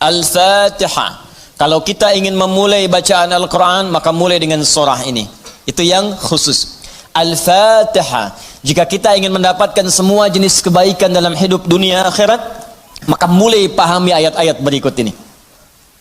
Al-Fatihah. Kalau kita ingin memulai bacaan Al-Quran, maka mulai dengan surah ini. Itu yang khusus. Al-Fatihah. Jika kita ingin mendapatkan semua jenis kebaikan dalam hidup dunia akhirat, maka mulai pahami ayat-ayat berikut ini.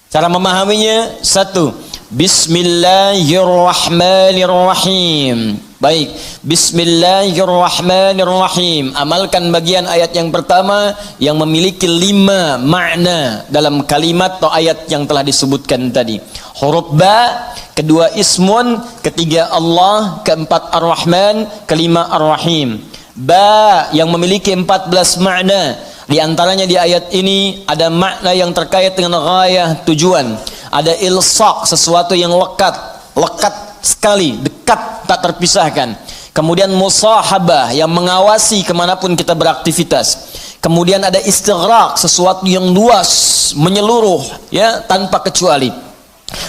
Cara memahaminya, satu, Bismillahirrahmanirrahim. Baik, Bismillahirrahmanirrahim. Amalkan bagian ayat yang pertama yang memiliki 5 makna dalam kalimat atau ayat yang telah disebutkan tadi. Huruf ba, kedua ismun, ketiga Allah, keempat ar-Rahman, kelima ar-Rahim. Ba yang memiliki 14 makna. Di antaranya di ayat ini ada makna yang terkait dengan ghayah, tujuan. Ada ilsaq, sesuatu yang lekat sekali, dekat, tak terpisahkan. Kemudian musahabah, yang mengawasi kemanapun kita beraktivitas. Kemudian ada istighraq, sesuatu yang luas, menyeluruh, ya, tanpa kecuali.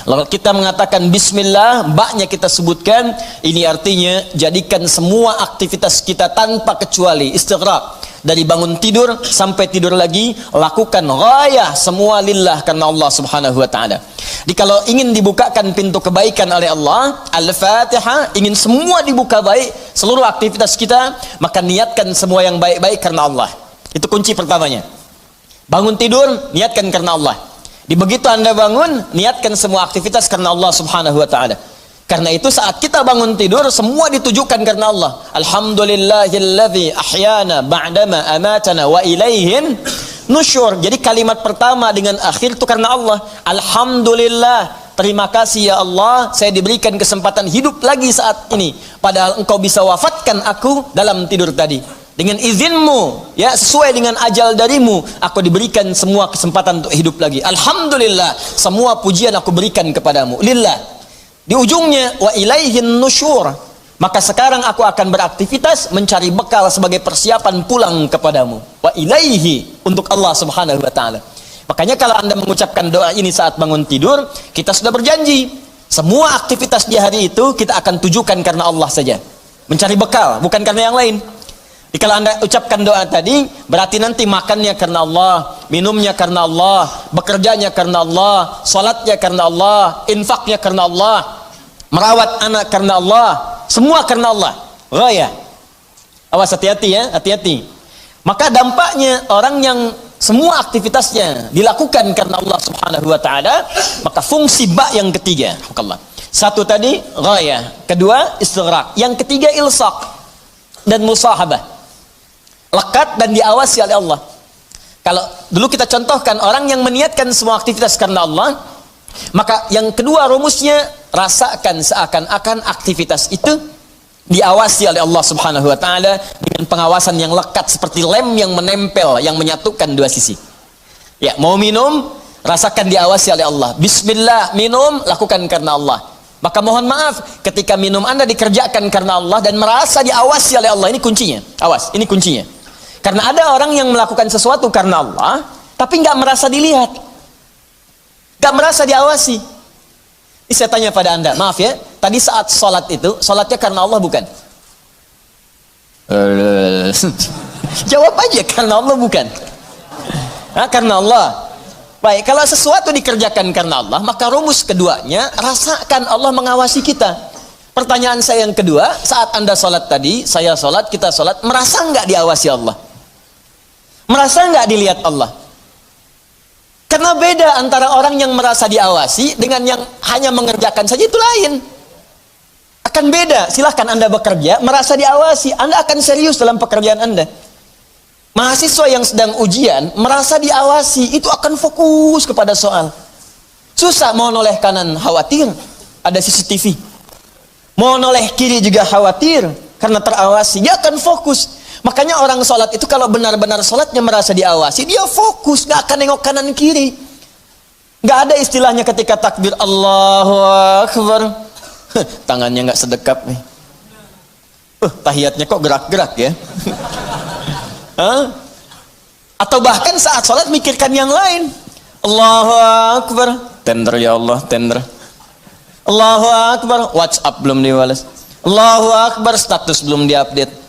Lalu kita mengatakan bismillah, baknya kita sebutkan, ini artinya jadikan semua aktivitas kita tanpa kecuali, istighraq. Dari bangun tidur sampai tidur lagi, lakukan ghayah semua lillah, karena Allah subhanahu wa ta'ala. Jadi kalau ingin dibukakan pintu kebaikan oleh Allah, Al-Fatihah, ingin semua dibuka baik, seluruh aktivitas kita, maka niatkan semua yang baik-baik karena Allah. Itu kunci pertamanya. Bangun tidur, niatkan karena Allah. Di begitu Anda bangun, niatkan semua aktivitas karena Allah subhanahu wa ta'ala. Karena itu saat kita bangun tidur, semua ditujukan karena Allah. Alhamdulillahilladzi ahyana ba'dama amatana wa ilaihin nusyur. Jadi kalimat pertama dengan akhir itu karena Allah. Alhamdulillah, terima kasih ya Allah, saya diberikan kesempatan hidup lagi saat ini. Padahal engkau bisa wafatkan aku dalam tidur tadi. Dengan izinmu, ya, sesuai dengan ajal darimu, aku diberikan semua kesempatan untuk hidup lagi. Alhamdulillah, semua pujian aku berikan kepadamu. Lillah. Di ujungnya, wa ilaihin nusyur. Maka sekarang aku akan beraktivitas mencari bekal sebagai persiapan pulang kepadamu. Wa ilaihi, untuk Allah subhanahu wa ta'ala. Makanya kalau Anda mengucapkan doa ini saat bangun tidur, kita sudah berjanji, semua aktivitas di hari itu kita akan tujukan karena Allah saja. Mencari bekal, bukan karena yang lain. Jadi kalau Anda ucapkan doa tadi, berarti nanti makannya karena Allah, minumnya karena Allah, bekerjanya karena Allah, salatnya karena Allah, infaknya karena Allah, merawat anak karena Allah, semua karena Allah. Ghayah. Awas, hati-hati ya, hati-hati. Maka dampaknya orang yang semua aktivitasnya dilakukan karena Allah subhanahu wa ta'ala, maka fungsi ba yang ketiga. Satu tadi ghayah, kedua istighraq, yang ketiga ilsaq dan musahabah. Lekat dan diawasi oleh Allah. Kalau dulu kita contohkan orang yang meniatkan semua aktivitas karena Allah, maka yang kedua rumusnya, rasakan seakan-akan aktivitas itu diawasi oleh Allah subhanahu wa ta'ala dengan pengawasan yang lekat seperti lem yang menempel, yang menyatukan dua sisi. Ya, mau minum, rasakan diawasi oleh Allah. Bismillah, minum, lakukan karena Allah. Maka mohon maaf, ketika minum Anda dikerjakan karena Allah dan merasa diawasi oleh Allah, ini kuncinya. Awas, ini kuncinya. Karena ada orang yang melakukan sesuatu karena Allah, tapi nggak merasa dilihat, nggak merasa diawasi. Ini saya tanya pada Anda, maaf ya, tadi saat sholat itu, sholatnya karena Allah bukan? Jawab aja, karena Allah bukan? Karena Allah. Baik, kalau sesuatu dikerjakan karena Allah, maka rumus keduanya, rasakan Allah mengawasi kita. Pertanyaan saya yang kedua, saat Anda sholat tadi, saya sholat, kita sholat, merasa nggak diawasi Allah? Merasa nggak dilihat Allah? Karena beda antara orang yang merasa diawasi dengan yang hanya mengerjakan saja, itu lain. Akan beda. Silahkan Anda bekerja, merasa diawasi, Anda akan serius dalam pekerjaan Anda. Mahasiswa yang sedang ujian, merasa diawasi, itu akan fokus kepada soal. Susah, mau noleh kanan, khawatir, ada CCTV. Mau noleh kiri juga khawatir, karena terawasi, dia akan fokus. Makanya orang sholat itu kalau benar-benar sholatnya merasa diawasi, dia fokus, gak akan nengok kanan kiri. Gak ada istilahnya ketika takbir Allahu Akbar, tangannya gak sedekap nih. Tahiyatnya kok gerak-gerak ya. Atau bahkan saat sholat mikirkan yang lain. Allahu Akbar, tender ya Allah, tender. Allahu Akbar, WhatsApp belum dibalas. Allahu Akbar, status belum diupdate.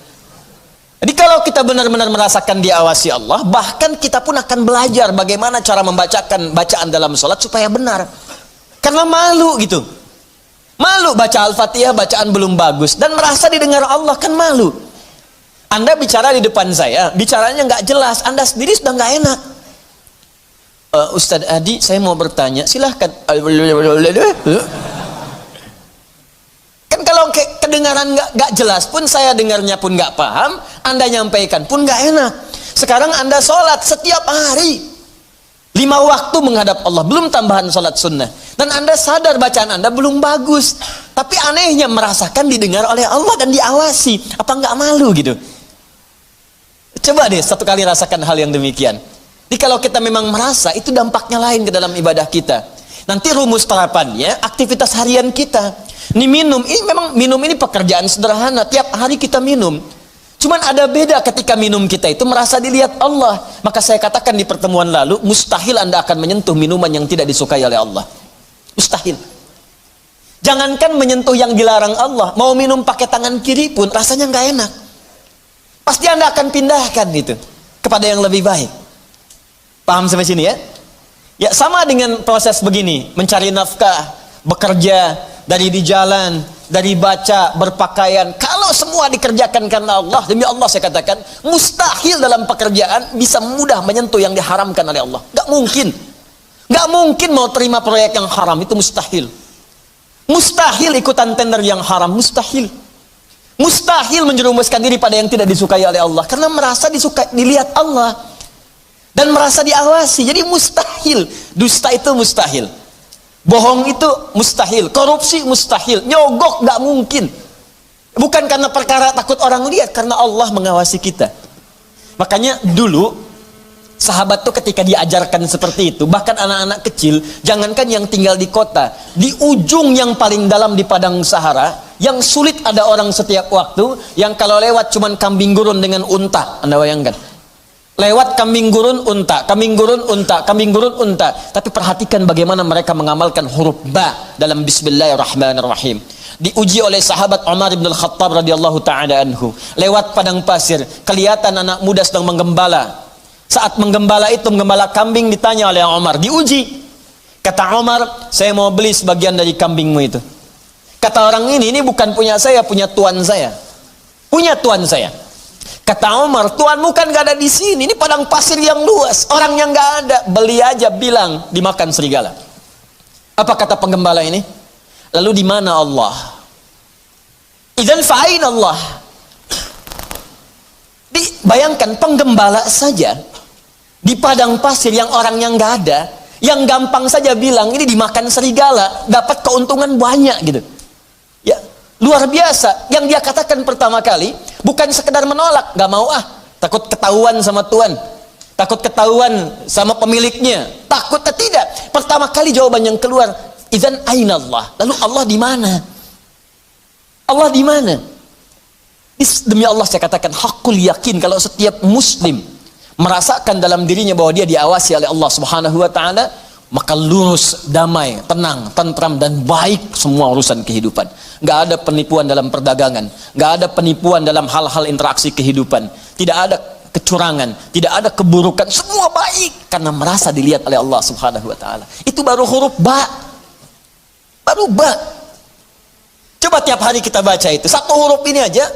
Jadi kalau kita benar-benar merasakan diawasi Allah, bahkan kita pun akan belajar bagaimana cara membacakan bacaan dalam sholat supaya benar. Karena malu gitu. Malu baca Al-Fatihah, bacaan belum bagus. Dan merasa didengar Allah, kan malu. Anda bicara di depan saya, bicaranya nggak jelas. Anda sendiri sudah nggak enak. Ustadz Adi, saya mau bertanya, silahkan. Kan kalau kedengaran nggak jelas pun, saya dengarnya pun nggak paham, Anda nyampaikan pun nggak enak. Sekarang Anda sholat setiap hari 5 waktu menghadap Allah, belum tambahan sholat sunnah, dan Anda sadar bacaan Anda belum bagus, tapi anehnya merasakan didengar oleh Allah dan diawasi. Apa nggak malu gitu? Coba deh satu kali rasakan hal yang demikian. Jadi kalau kita memang merasa, itu dampaknya lain ke dalam ibadah kita. Nanti rumus terapannya aktivitas harian kita. Ini minum, ini memang minum ini pekerjaan sederhana, tiap hari kita minum. Cuman ada beda ketika minum kita itu merasa dilihat Allah. Maka saya katakan di pertemuan lalu, mustahil Anda akan menyentuh minuman yang tidak disukai oleh Allah. Mustahil. Jangankan menyentuh yang dilarang Allah, mau minum pakai tangan kiri pun rasanya nggak enak. Pasti Anda akan pindahkan itu kepada yang lebih baik. Paham sampai sini ya? Ya sama dengan proses begini, mencari nafkah, bekerja, dari di jalan, dari baca, berpakaian. Kalau semua dikerjakan karena Allah, demi Allah saya katakan, mustahil dalam pekerjaan bisa mudah menyentuh yang diharamkan oleh Allah. Gak mungkin. Gak mungkin mau terima proyek yang haram, itu mustahil. Mustahil ikutan tender yang haram, mustahil. Mustahil menjerumuskan diri pada yang tidak disukai oleh Allah, karena merasa dilihat Allah dan merasa diawasi. Jadi mustahil. Dusta itu mustahil, bohong itu mustahil, korupsi mustahil, nyogok gak mungkin. Bukan karena perkara takut orang lihat, karena Allah mengawasi kita. Makanya dulu sahabat tuh ketika diajarkan seperti itu, bahkan anak-anak kecil, jangankan yang tinggal di kota, di ujung yang paling dalam di padang Sahara, yang sulit ada orang setiap waktu, yang kalau lewat cuman kambing gurun dengan unta. Anda bayangkan, lewat kambing gurun unta, kambing gurun unta, kambing gurun unta. Tapi perhatikan bagaimana mereka mengamalkan huruf ba dalam Bismillahirrahmanirrahim. Diuji oleh sahabat Umar bin Al-Khattab radhiyallahu taala anhu. Lewat padang pasir, kelihatan anak muda sedang menggembala. Saat menggembala itu, menggembala kambing, ditanya oleh Umar, diuji. Kata Umar, saya mau beli sebagian dari kambingmu itu. Kata orang ini bukan punya saya, punya tuan saya. Punya tuan saya. Kata Umar, tuanmu kan gak ada di sini, ini padang pasir yang luas, orang yang gak ada, beli aja, bilang dimakan serigala. Apa kata penggembala ini? Lalu di mana Allah? Idzan fa'ain Allah. Bayangkan penggembala saja di padang pasir yang orang yang gak ada, yang gampang saja bilang ini dimakan serigala, dapat keuntungan banyak gitu. Ya, luar biasa. Yang dia katakan pertama kali bukan sekedar menolak, gak mau takut ketahuan sama tuan, takut ketahuan sama pemiliknya, takut tidak. Pertama kali jawaban yang keluar, idzan aina Allah. Lalu Allah di mana? Allah di mana? Demi Allah saya katakan, hakul yakin, kalau setiap muslim merasakan dalam dirinya bahwa dia diawasi oleh Allah Subhanahu wa taala, maka lurus, damai, tenang, tentram dan baik semua urusan kehidupan. Gak ada penipuan dalam perdagangan, gak ada penipuan dalam hal-hal interaksi kehidupan, tidak ada kecurangan, tidak ada keburukan, semua baik karena merasa dilihat oleh Allah Subhanahu wa taala. Itu baru huruf ba. Baru ba. Coba tiap hari kita baca itu, satu huruf ini aja.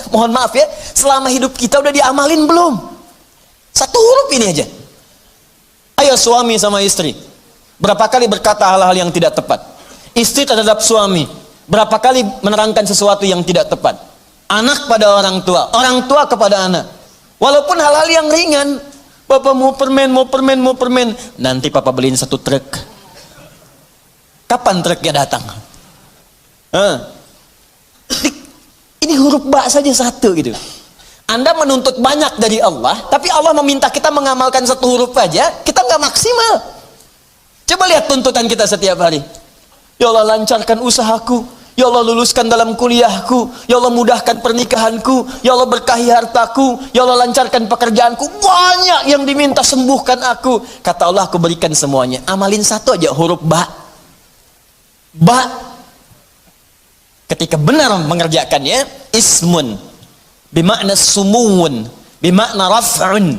Mohon maaf ya, selama hidup kita udah diamalin belum? Satu huruf ini aja. Ayo suami sama istri, berapa kali berkata hal-hal yang tidak tepat? Istri terhadap suami, berapa kali menerangkan sesuatu yang tidak tepat? Anak pada orang tua kepada anak. Walaupun hal-hal yang ringan, Bapak mau permen, nanti Papa beliin 1 truk. Kapan truknya datang? Ini huruf ba saja satu gitu. Anda menuntut banyak dari Allah, tapi Allah meminta kita mengamalkan 1 huruf aja, kita nggak maksimal. Coba lihat tuntutan kita setiap hari. Ya Allah lancarkan usahaku, ya Allah luluskan dalam kuliahku, ya Allah mudahkan pernikahanku, ya Allah berkahi hartaku, ya Allah lancarkan pekerjaanku. Banyak yang diminta, sembuhkan aku. Kata Allah, aku berikan semuanya. Amalin 1 aja huruf ba. Ba. Ketika benar mengerjakannya, ismun, Bimakna sumuun, bimakna raf'un,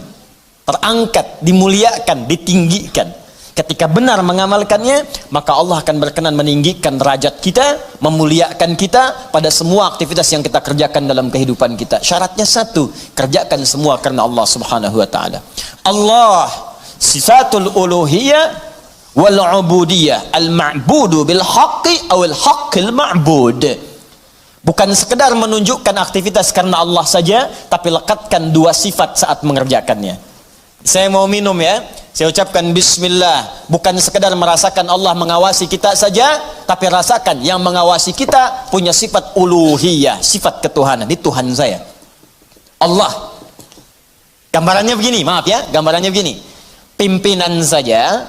terangkat, dimuliakan, ditinggikan. Ketika benar mengamalkannya, maka Allah akan berkenan meninggikan derajat kita, memuliakan kita pada semua aktivitas yang kita kerjakan dalam kehidupan kita. Syaratnya satu, kerjakan semua karena Allah Subhanahu wa taala. Allah sifatul uluhiyah wal ubudiyah, al ma'budu bil haqqi awil haqqil ma'bud. Bukan sekedar menunjukkan aktivitas karena Allah saja, tapi lekatkan dua sifat saat mengerjakannya. Saya mau minum ya, saya ucapkan bismillah, bukan sekedar merasakan Allah mengawasi kita saja, tapi rasakan yang mengawasi kita punya sifat uluhiyah, sifat ketuhanan. Ini Tuhan saya, Allah. Gambarannya begini, maaf ya, gambarannya begini. Pimpinan saja,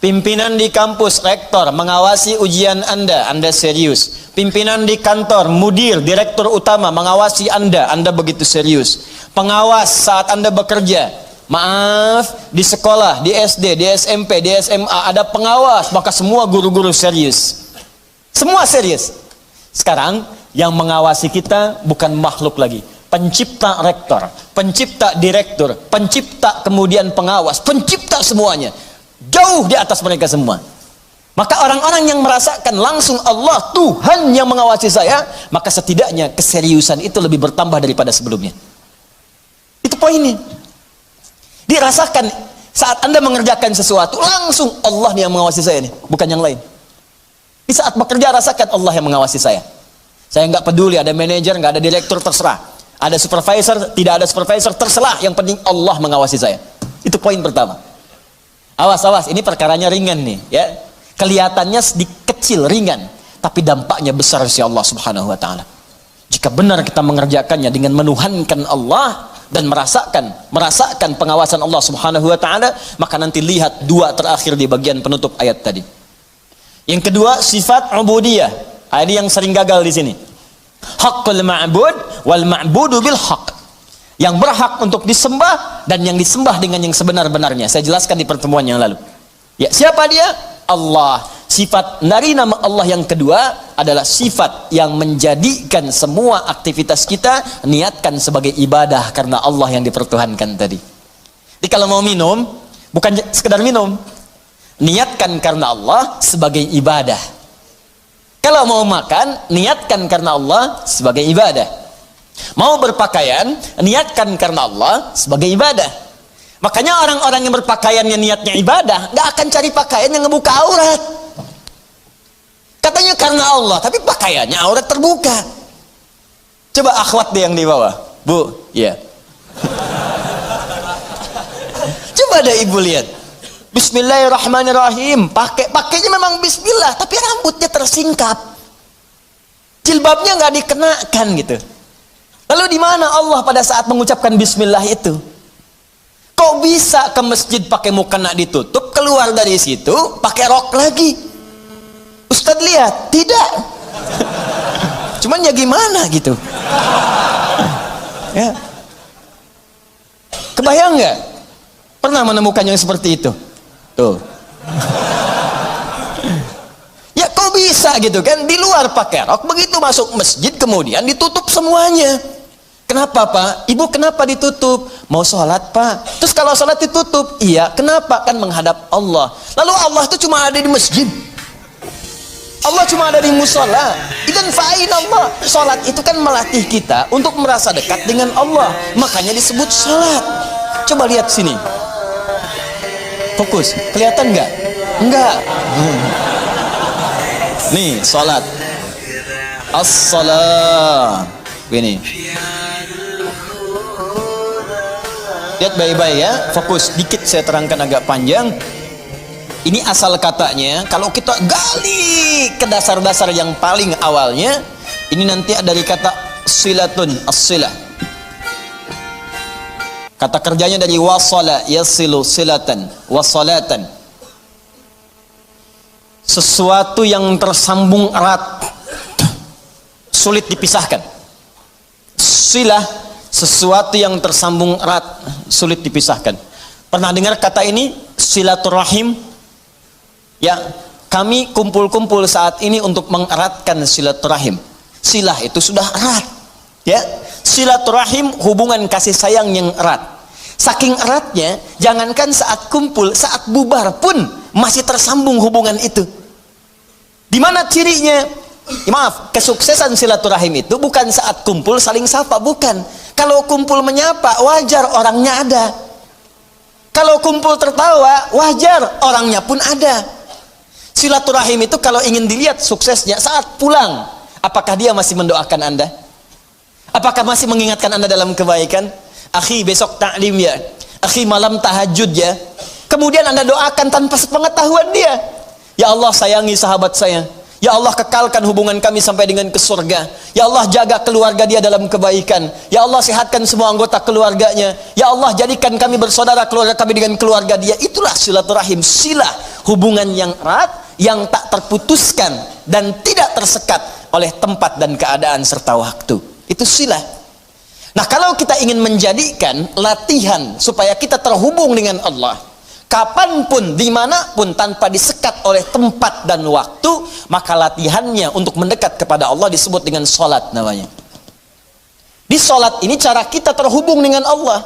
pimpinan di kampus, rektor mengawasi ujian Anda serius. Pimpinan di kantor, mudir, direktur utama mengawasi Anda begitu serius. Pengawas saat Anda bekerja, maaf, di sekolah, di SD, di SMP, di SMA ada pengawas, maka semua guru-guru serius. Semua serius. Sekarang yang mengawasi kita bukan makhluk lagi. Pencipta rektor, pencipta direktur, pencipta kemudian pengawas, pencipta semuanya. Jauh di atas mereka semua. Maka orang-orang yang merasakan langsung Allah, Tuhan yang mengawasi saya, maka setidaknya keseriusan itu lebih bertambah daripada sebelumnya. Itu poinnya. Dirasakan saat Anda mengerjakan sesuatu, langsung Allah yang mengawasi saya nih, bukan yang lain. Di saat bekerja rasakan Allah yang mengawasi saya. Saya nggak peduli ada manajer, nggak ada direktur, terserah. Ada supervisor, tidak ada supervisor, terserah. Yang penting Allah mengawasi saya. Itu poin pertama. Awas, ini perkaranya ringan nih, ya. Kelihatannya sedikit kecil, ringan, tapi dampaknya besar si Allah Subhanahu wa taala. Jika benar kita mengerjakannya dengan menuhankan Allah dan merasakan pengawasan Allah Subhanahu wa taala, maka nanti lihat dua terakhir di bagian penutup ayat tadi. Yang kedua, sifat ubudiyah. Ini yang sering gagal di sini. Haqqul ma'bud wal ma'budu bil haqq. Yang berhak untuk disembah dan yang disembah dengan yang sebenar-benarnya. Saya jelaskan di pertemuan yang lalu. Ya, siapa dia? Allah. Sifat dari nama Allah yang kedua adalah sifat yang menjadikan semua aktivitas kita niatkan sebagai ibadah karena Allah yang dipertuhankan tadi. Jadi kalau mau minum, bukan sekedar minum, niatkan karena Allah sebagai ibadah. Kalau mau makan, niatkan karena Allah sebagai ibadah. Mau berpakaian, niatkan karena Allah sebagai ibadah. Makanya orang-orang yang berpakaiannya niatnya ibadah, gak akan cari pakaian yang ngebuka aurat. Katanya karena Allah, tapi pakaiannya aurat terbuka. Coba akhwat deh yang di bawah, Bu, ya. Coba deh ibu lihat. Bismillahirrahmanirrahim. Pakainya memang Bismillah, tapi rambutnya tersingkap. Jilbabnya nggak dikenakan gitu. Lalu di mana Allah pada saat mengucapkan Bismillah itu? Kok bisa ke masjid pakai mukena ditutup, keluar dari situ pakai rok lagi? Ustadz lihat, tidak. Cuman ya gimana gitu. Ya. Kebayang nggak? Pernah menemukan yang seperti itu? Tuh. Ya kok bisa gitu kan? Di luar pakai rok, begitu masuk masjid kemudian ditutup semuanya. Kenapa Pak? Ibu kenapa ditutup? Mau sholat Pak? Terus kalau sholat ditutup? Iya, kenapa? Kan menghadap Allah. Lalu Allah itu cuma ada di masjid. Allah cuma ada di musola. Idan fa'in Allah. Sholat itu kan melatih kita untuk merasa dekat dengan Allah. Makanya disebut sholat. Coba lihat sini. Fokus. Kelihatan nggak? Enggak. Nih, sholat. As-salam. Ini. Lihat baik-baik ya. Fokus. Dikit saya terangkan agak panjang. Ini asal katanya, kalau kita gali ke dasar-dasar yang paling awalnya, ini nanti dari kata silatun, as-silah. Kata kerjanya dari wasala, yasilu, silatan, wasalatan. Sesuatu yang tersambung erat, sulit dipisahkan. Silah, sesuatu yang tersambung erat, sulit dipisahkan. Pernah dengar kata ini? Silaturrahim. Ya, kami kumpul-kumpul saat ini untuk mengeratkan silaturahim. Silah itu sudah erat. Ya, silaturahim hubungan kasih sayang yang erat. Saking eratnya, jangankan saat kumpul, saat bubar pun masih tersambung hubungan itu. Di mana cirinya? Maaf, kesuksesan silaturahim itu bukan saat kumpul saling sapa, bukan. Kalau kumpul menyapa, wajar orangnya ada. Kalau kumpul tertawa, wajar orangnya pun ada. Silaturahim itu kalau ingin dilihat suksesnya saat pulang, apakah dia masih mendoakan Anda? Apakah masih mengingatkan Anda dalam kebaikan? Akhi besok taklim ya, akhi malam tahajud ya. Kemudian Anda doakan tanpa sepengetahuan dia. Ya Allah sayangi sahabat saya. Ya Allah kekalkan hubungan kami sampai dengan ke surga. Ya Allah jaga keluarga dia dalam kebaikan. Ya Allah sehatkan semua anggota keluarganya. Ya Allah jadikan kami bersaudara keluarga kami dengan keluarga dia. Itulah silaturahim, silah hubungan yang erat yang tak terputuskan dan tidak tersekat oleh tempat dan keadaan serta waktu. Itu silah. Nah, kalau kita ingin menjadikan latihan supaya kita terhubung dengan Allah, kapanpun, dimanapun, tanpa disekat oleh tempat dan waktu, maka latihannya untuk mendekat kepada Allah disebut dengan sholat namanya. Di sholat ini cara kita terhubung dengan Allah.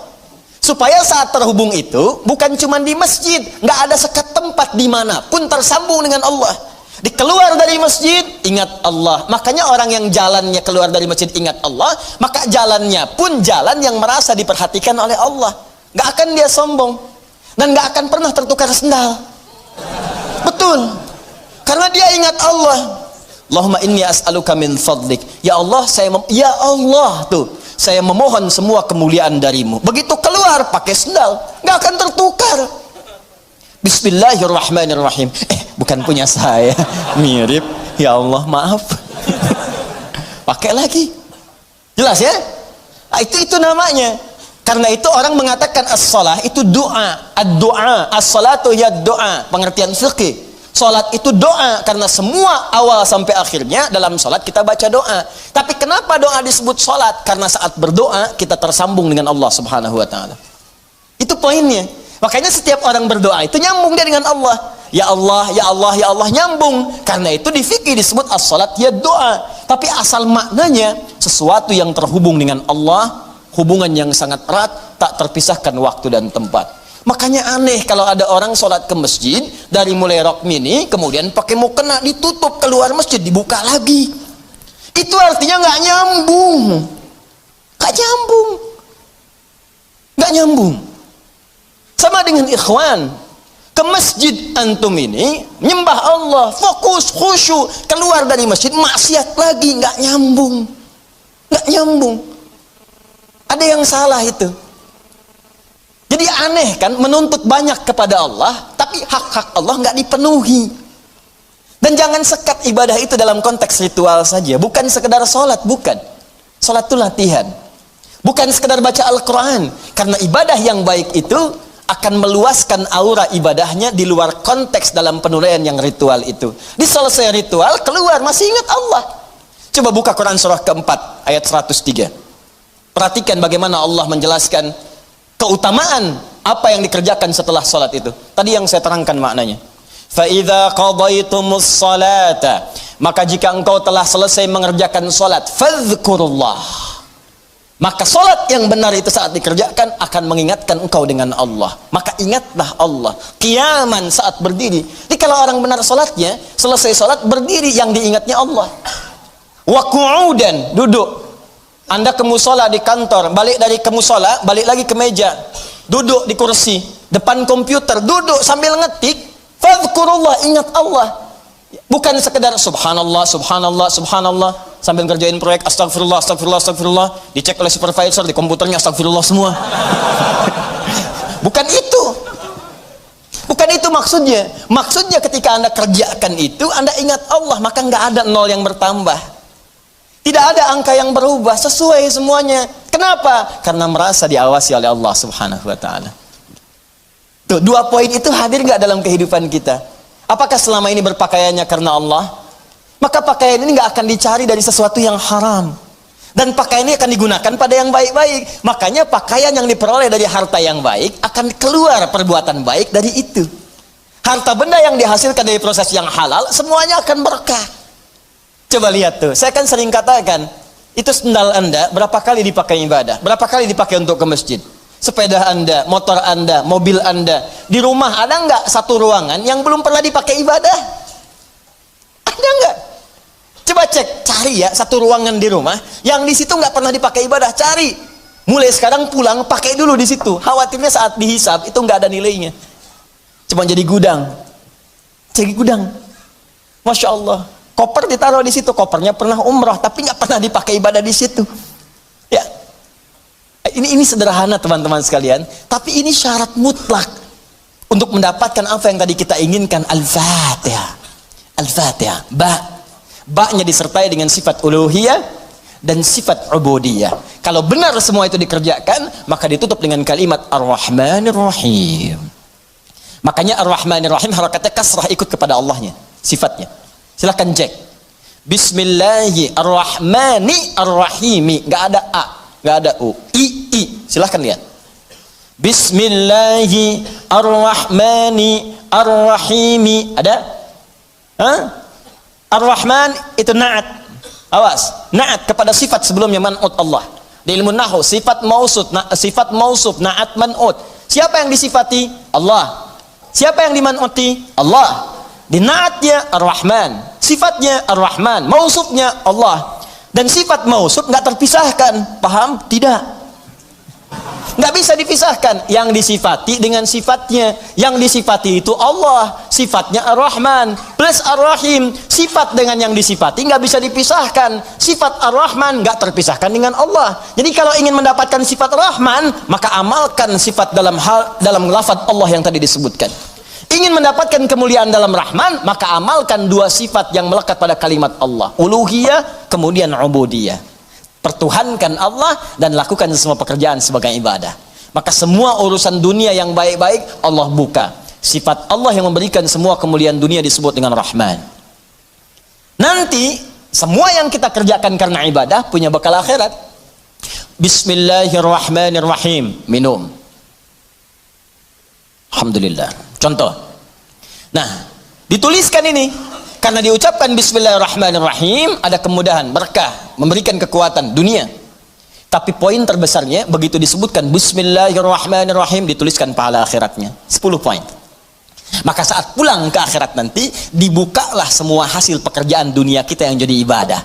Supaya saat terhubung itu, bukan cuma di masjid, nggak ada sekat tempat dimanapun tersambung dengan Allah. Dikeluar dari masjid, ingat Allah. Makanya orang yang jalannya keluar dari masjid ingat Allah, maka jalannya pun jalan yang merasa diperhatikan oleh Allah. Nggak akan dia sombong. Dan nggak akan pernah tertukar sendal. Betul. Karena dia ingat Allah. Allahumma inni as'aluka min fadlik. Ya Allah, ya Allah tuh. Saya memohon semua kemuliaan darimu. Begitu keluar pakai sendal, nggak akan tertukar. Bismillahirrahmanirrahim. Bukan punya saya. Mirip. Ya Allah, maaf. Pakai lagi. Jelas ya? Nah, itu namanya. Karena itu orang mengatakan as-salah itu doa. Ad-doa, as-salatu ya doa. Pengertian fikih. Salat itu doa karena semua awal sampai akhirnya dalam salat kita baca doa. Tapi kenapa doa disebut salat? Karena saat berdoa kita tersambung dengan Allah Subhanahu wa taala. Itu poinnya. Makanya setiap orang berdoa itu nyambung dia dengan Allah. Ya Allah, ya Allah, ya Allah, nyambung. Karena itu di fikih disebut as-salat ya doa. Tapi asal maknanya sesuatu yang terhubung dengan Allah, hubungan yang sangat erat, tak terpisahkan waktu dan tempat. Makanya aneh kalau ada orang sholat ke masjid dari mulai rok mini, kemudian pakai mukena ditutup, keluar masjid dibuka lagi. Itu artinya nggak nyambung, nggak nyambung, nggak nyambung. Sama dengan ikhwan ke masjid antum ini menyembah Allah, fokus khusyuk, keluar dari masjid maksiat lagi, nggak nyambung, nggak nyambung. Ada yang salah itu. Jadi aneh kan, menuntut banyak kepada Allah, tapi hak-hak Allah nggak dipenuhi. Dan jangan sekat ibadah itu dalam konteks ritual saja, bukan sekedar sholat, bukan. Sholat itu latihan, bukan sekedar baca Al-Quran. Karena ibadah yang baik itu akan meluaskan aura ibadahnya di luar konteks dalam penuraian yang ritual itu. Di selesai ritual, keluar masih ingat Allah. Coba buka Quran surah keempat, ayat 103. Perhatikan bagaimana Allah menjelaskan keutamaan apa yang dikerjakan setelah salat itu. Tadi yang saya terangkan maknanya. Fa idza qadaytumus salata, maka jika engkau telah selesai mengerjakan salat, fadhkurullah. Maka salat yang benar itu saat dikerjakan akan mengingatkan engkau dengan Allah. Maka ingatlah Allah. Qiyaman, saat berdiri. Jadi kalau orang benar salatnya, selesai salat berdiri, yang diingatnya Allah. Wa qu'udan, duduk. Anda ke musola di kantor, balik dari ke musola, balik lagi ke meja, duduk di kursi, depan komputer, duduk sambil ngetik, fadhkurullah, ingat Allah. Bukan sekedar subhanallah, subhanallah, subhanallah, sambil ngerjain proyek, astagfirullah, astagfirullah, astagfirullah, dicek oleh supervisor, di komputernya astagfirullah semua. Bukan itu. Bukan itu maksudnya. Maksudnya ketika Anda kerjakan itu, Anda ingat Allah, maka nggak ada nol yang bertambah. Tidak ada angka yang berubah, sesuai semuanya. Kenapa? Karena merasa diawasi oleh Allah Subhanahu wa taala. Tuh, dua poin itu hadir nggak dalam kehidupan kita? Apakah selama ini berpakaiannya karena Allah? Maka pakaian ini nggak akan dicari dari sesuatu yang haram. Dan pakaian ini akan digunakan pada yang baik-baik. Makanya pakaian yang diperoleh dari harta yang baik akan keluar perbuatan baik dari itu. Harta benda yang dihasilkan dari proses yang halal, semuanya akan berkah. Coba lihat tuh, saya kan sering katakan, Itu sendal Anda berapa kali dipakai ibadah? Berapa kali dipakai untuk ke masjid? Sepeda Anda, motor Anda, mobil Anda. Di rumah ada nggak satu ruangan yang belum pernah dipakai ibadah? Ada nggak? Coba cek, cari ya satu ruangan di rumah yang di situ nggak pernah dipakai ibadah. Cari. Mulai sekarang pulang pakai dulu di situ. Khawatirnya saat dihisab itu nggak ada nilainya. Cuma jadi gudang. Jadi gudang. Masya Allah. Koper ditaruh di situ, kopernya pernah umrah tapi nggak pernah dipakai ibadah di situ. Ya, ini sederhana teman-teman sekalian, tapi ini syarat mutlak untuk mendapatkan apa yang tadi kita inginkan. Al-Fatihah, Al-Fatihah. Ba-nya disertai dengan sifat uluhiyah dan sifat ubudiyah. Kalau benar semua itu dikerjakan, maka ditutup dengan kalimat Ar-Rahmanir Rahim. Makanya Ar-Rahmanir Rahim harakatnya kasrah ikut kepada Allahnya, sifatnya. Silahkan cek. Bismillahirrahmanirrahim. Nggak ada A, nggak ada U. I. Silahkan lihat. Bismillahirrahmanirrahim. Ada? Hah? Ar-Rahman itu na'at. Awas, na'at kepada sifat sebelumnya man'ut Allah. Di ilmu nahwu sifat mausuf, na'at man'ut. Siapa yang disifati? Allah. Siapa yang diman'uti? Allah. Di na'atnya Ar-Rahman, sifatnya Ar-Rahman, mausufnya Allah. Dan sifat mausuf nggak terpisahkan, paham? Tidak, nggak bisa dipisahkan. Yang disifati dengan sifatnya, yang disifati itu Allah, sifatnya Ar-Rahman plus Ar-Rahim. Sifat dengan yang disifati nggak bisa dipisahkan. Sifat Ar-Rahman nggak terpisahkan dengan Allah. Jadi kalau ingin mendapatkan sifat Rahman, maka amalkan sifat dalam lafaz Allah yang tadi disebutkan. Ingin mendapatkan kemuliaan dalam Rahman, maka amalkan dua sifat yang melekat pada kalimat Allah, uluhiyah kemudian ubudiyah. Pertuhankan Allah dan lakukan semua pekerjaan sebagai ibadah. Maka semua urusan dunia yang baik-baik Allah buka. Sifat Allah yang memberikan semua kemuliaan dunia disebut dengan Rahman. Nanti semua yang kita kerjakan karena ibadah punya bekal akhirat. Bismillahirrahmanirrahim. Minum. Alhamdulillah. Contoh. Nah, dituliskan ini karena diucapkan Bismillahirrahmanirrahim ada kemudahan, berkah, memberikan kekuatan dunia. Tapi poin terbesarnya begitu disebutkan Bismillahirrahmanirrahim dituliskan pahala akhiratnya 10 poin. Maka saat pulang ke akhirat nanti dibukalah semua hasil pekerjaan dunia kita yang jadi ibadah.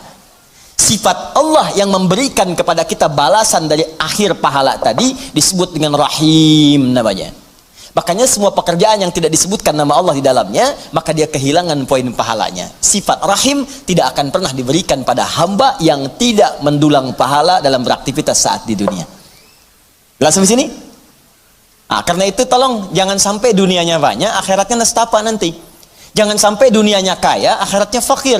Sifat Allah yang memberikan kepada kita balasan dari akhir pahala tadi disebut dengan Rahim namanya. Makanya semua pekerjaan yang tidak disebutkan nama Allah di dalamnya, maka dia kehilangan poin pahalanya. Sifat Rahim tidak akan pernah diberikan pada hamba yang tidak mendulang pahala dalam beraktivitas saat di dunia. Jelas sampai sini? Nah, karena itu tolong jangan sampai dunianya banyak, akhiratnya nestapa nanti. Jangan sampai dunianya kaya, akhiratnya fakir.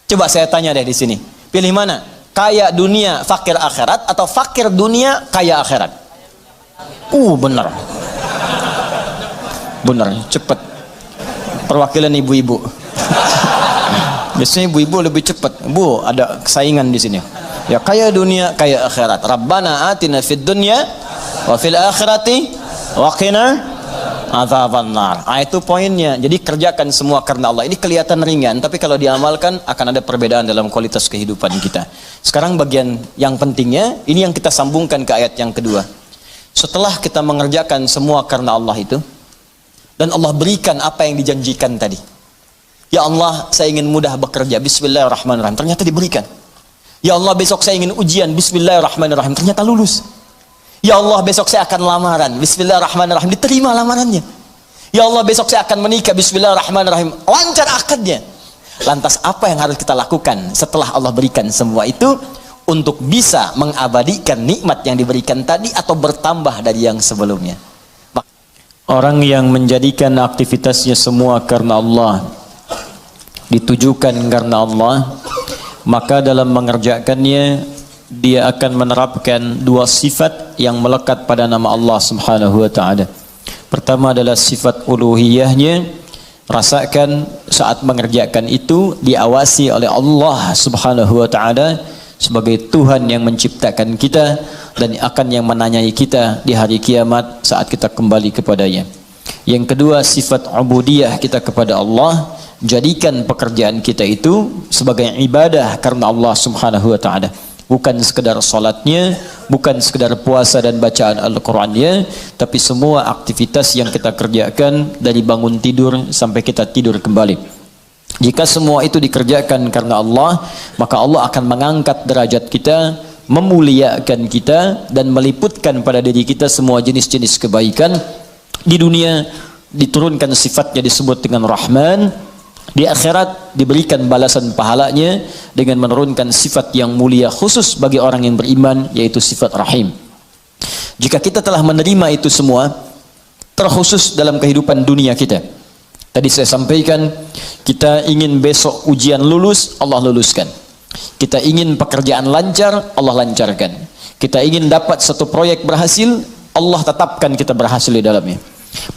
Coba saya tanya deh di sini, pilih mana? Kaya dunia, fakir akhirat, atau fakir dunia, kaya akhirat? Benar. Benar, cepat. Perwakilan ibu-ibu. Biasanya ibu-ibu lebih cepat. Bu, ada saingan di sini. Ya, kaya dunia, kaya akhirat. Rabbana atina fid dunya wa fil akhirati wa qina adzabannar. Itu poinnya. Jadi kerjakan semua karena Allah. Ini kelihatan ringan, tapi kalau diamalkan akan ada perbedaan dalam kualitas kehidupan kita. Sekarang bagian yang pentingnya, ini yang kita sambungkan ke ayat yang kedua. Setelah kita mengerjakan semua karena Allah itu, dan Allah berikan apa yang dijanjikan tadi. Ya Allah, saya ingin mudah bekerja, Bismillahirrahmanirrahim, ternyata diberikan. Ya Allah, besok saya ingin ujian, Bismillahirrahmanirrahim, ternyata lulus. Ya Allah, besok saya akan lamaran, Bismillahirrahmanirrahim, diterima lamarannya. Ya Allah, besok saya akan menikah, Bismillahirrahmanirrahim, lancar akadnya. Lantas apa yang harus kita lakukan setelah Allah berikan semua itu untuk bisa mengabadikan nikmat yang diberikan tadi atau bertambah dari yang sebelumnya? Orang yang menjadikan aktivitasnya semua karena Allah, ditujukan karena Allah, maka dalam mengerjakannya dia akan menerapkan dua sifat yang melekat pada nama Allah Subhanahu wa taala. Pertama adalah sifat uluhiyahnya. Rasakan saat mengerjakan itu diawasi oleh Allah Subhanahu wa taala sebagai Tuhan yang menciptakan kita dan akan yang menanyai kita di hari kiamat saat kita kembali kepadanya. Yang kedua, sifat ubudiyah kita kepada Allah. Jadikan pekerjaan kita itu sebagai ibadah karena Allah Subhanahu wa taala. bukan sekedar salatnya, bukan sekedar puasa dan bacaan Al-Qur'annya, tapi semua aktivitas yang kita kerjakan dari bangun tidur sampai kita tidur kembali. Jika semua itu dikerjakan karena Allah, maka Allah akan mengangkat derajat kita, memuliakan kita, dan meliputkan pada diri kita semua jenis-jenis kebaikan. Di dunia diturunkan sifatnya disebut dengan Rahman, di akhirat diberikan balasan pahalanya dengan menurunkan sifat yang mulia khusus bagi orang yang beriman, yaitu sifat Rahim. Jika kita telah menerima itu semua, terkhusus dalam kehidupan dunia kita, tadi saya sampaikan, kita ingin besok ujian lulus, Allah luluskan. Kita ingin pekerjaan lancar, Allah lancarkan. Kita ingin dapat satu proyek berhasil, Allah tetapkan kita berhasil di dalamnya.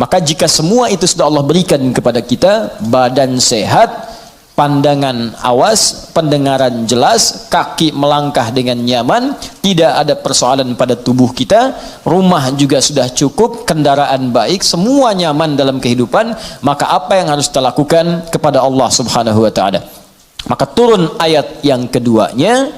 Maka jika semua itu sudah Allah berikan kepada kita, badan sehat, pandangan awas, pendengaran jelas, kaki melangkah dengan nyaman, tidak ada persoalan pada tubuh kita, rumah juga sudah cukup, kendaraan baik, semua nyaman dalam kehidupan, maka apa yang harus kita lakukan kepada Allah Subhanahu wa taala? Maka turun ayat yang keduanya,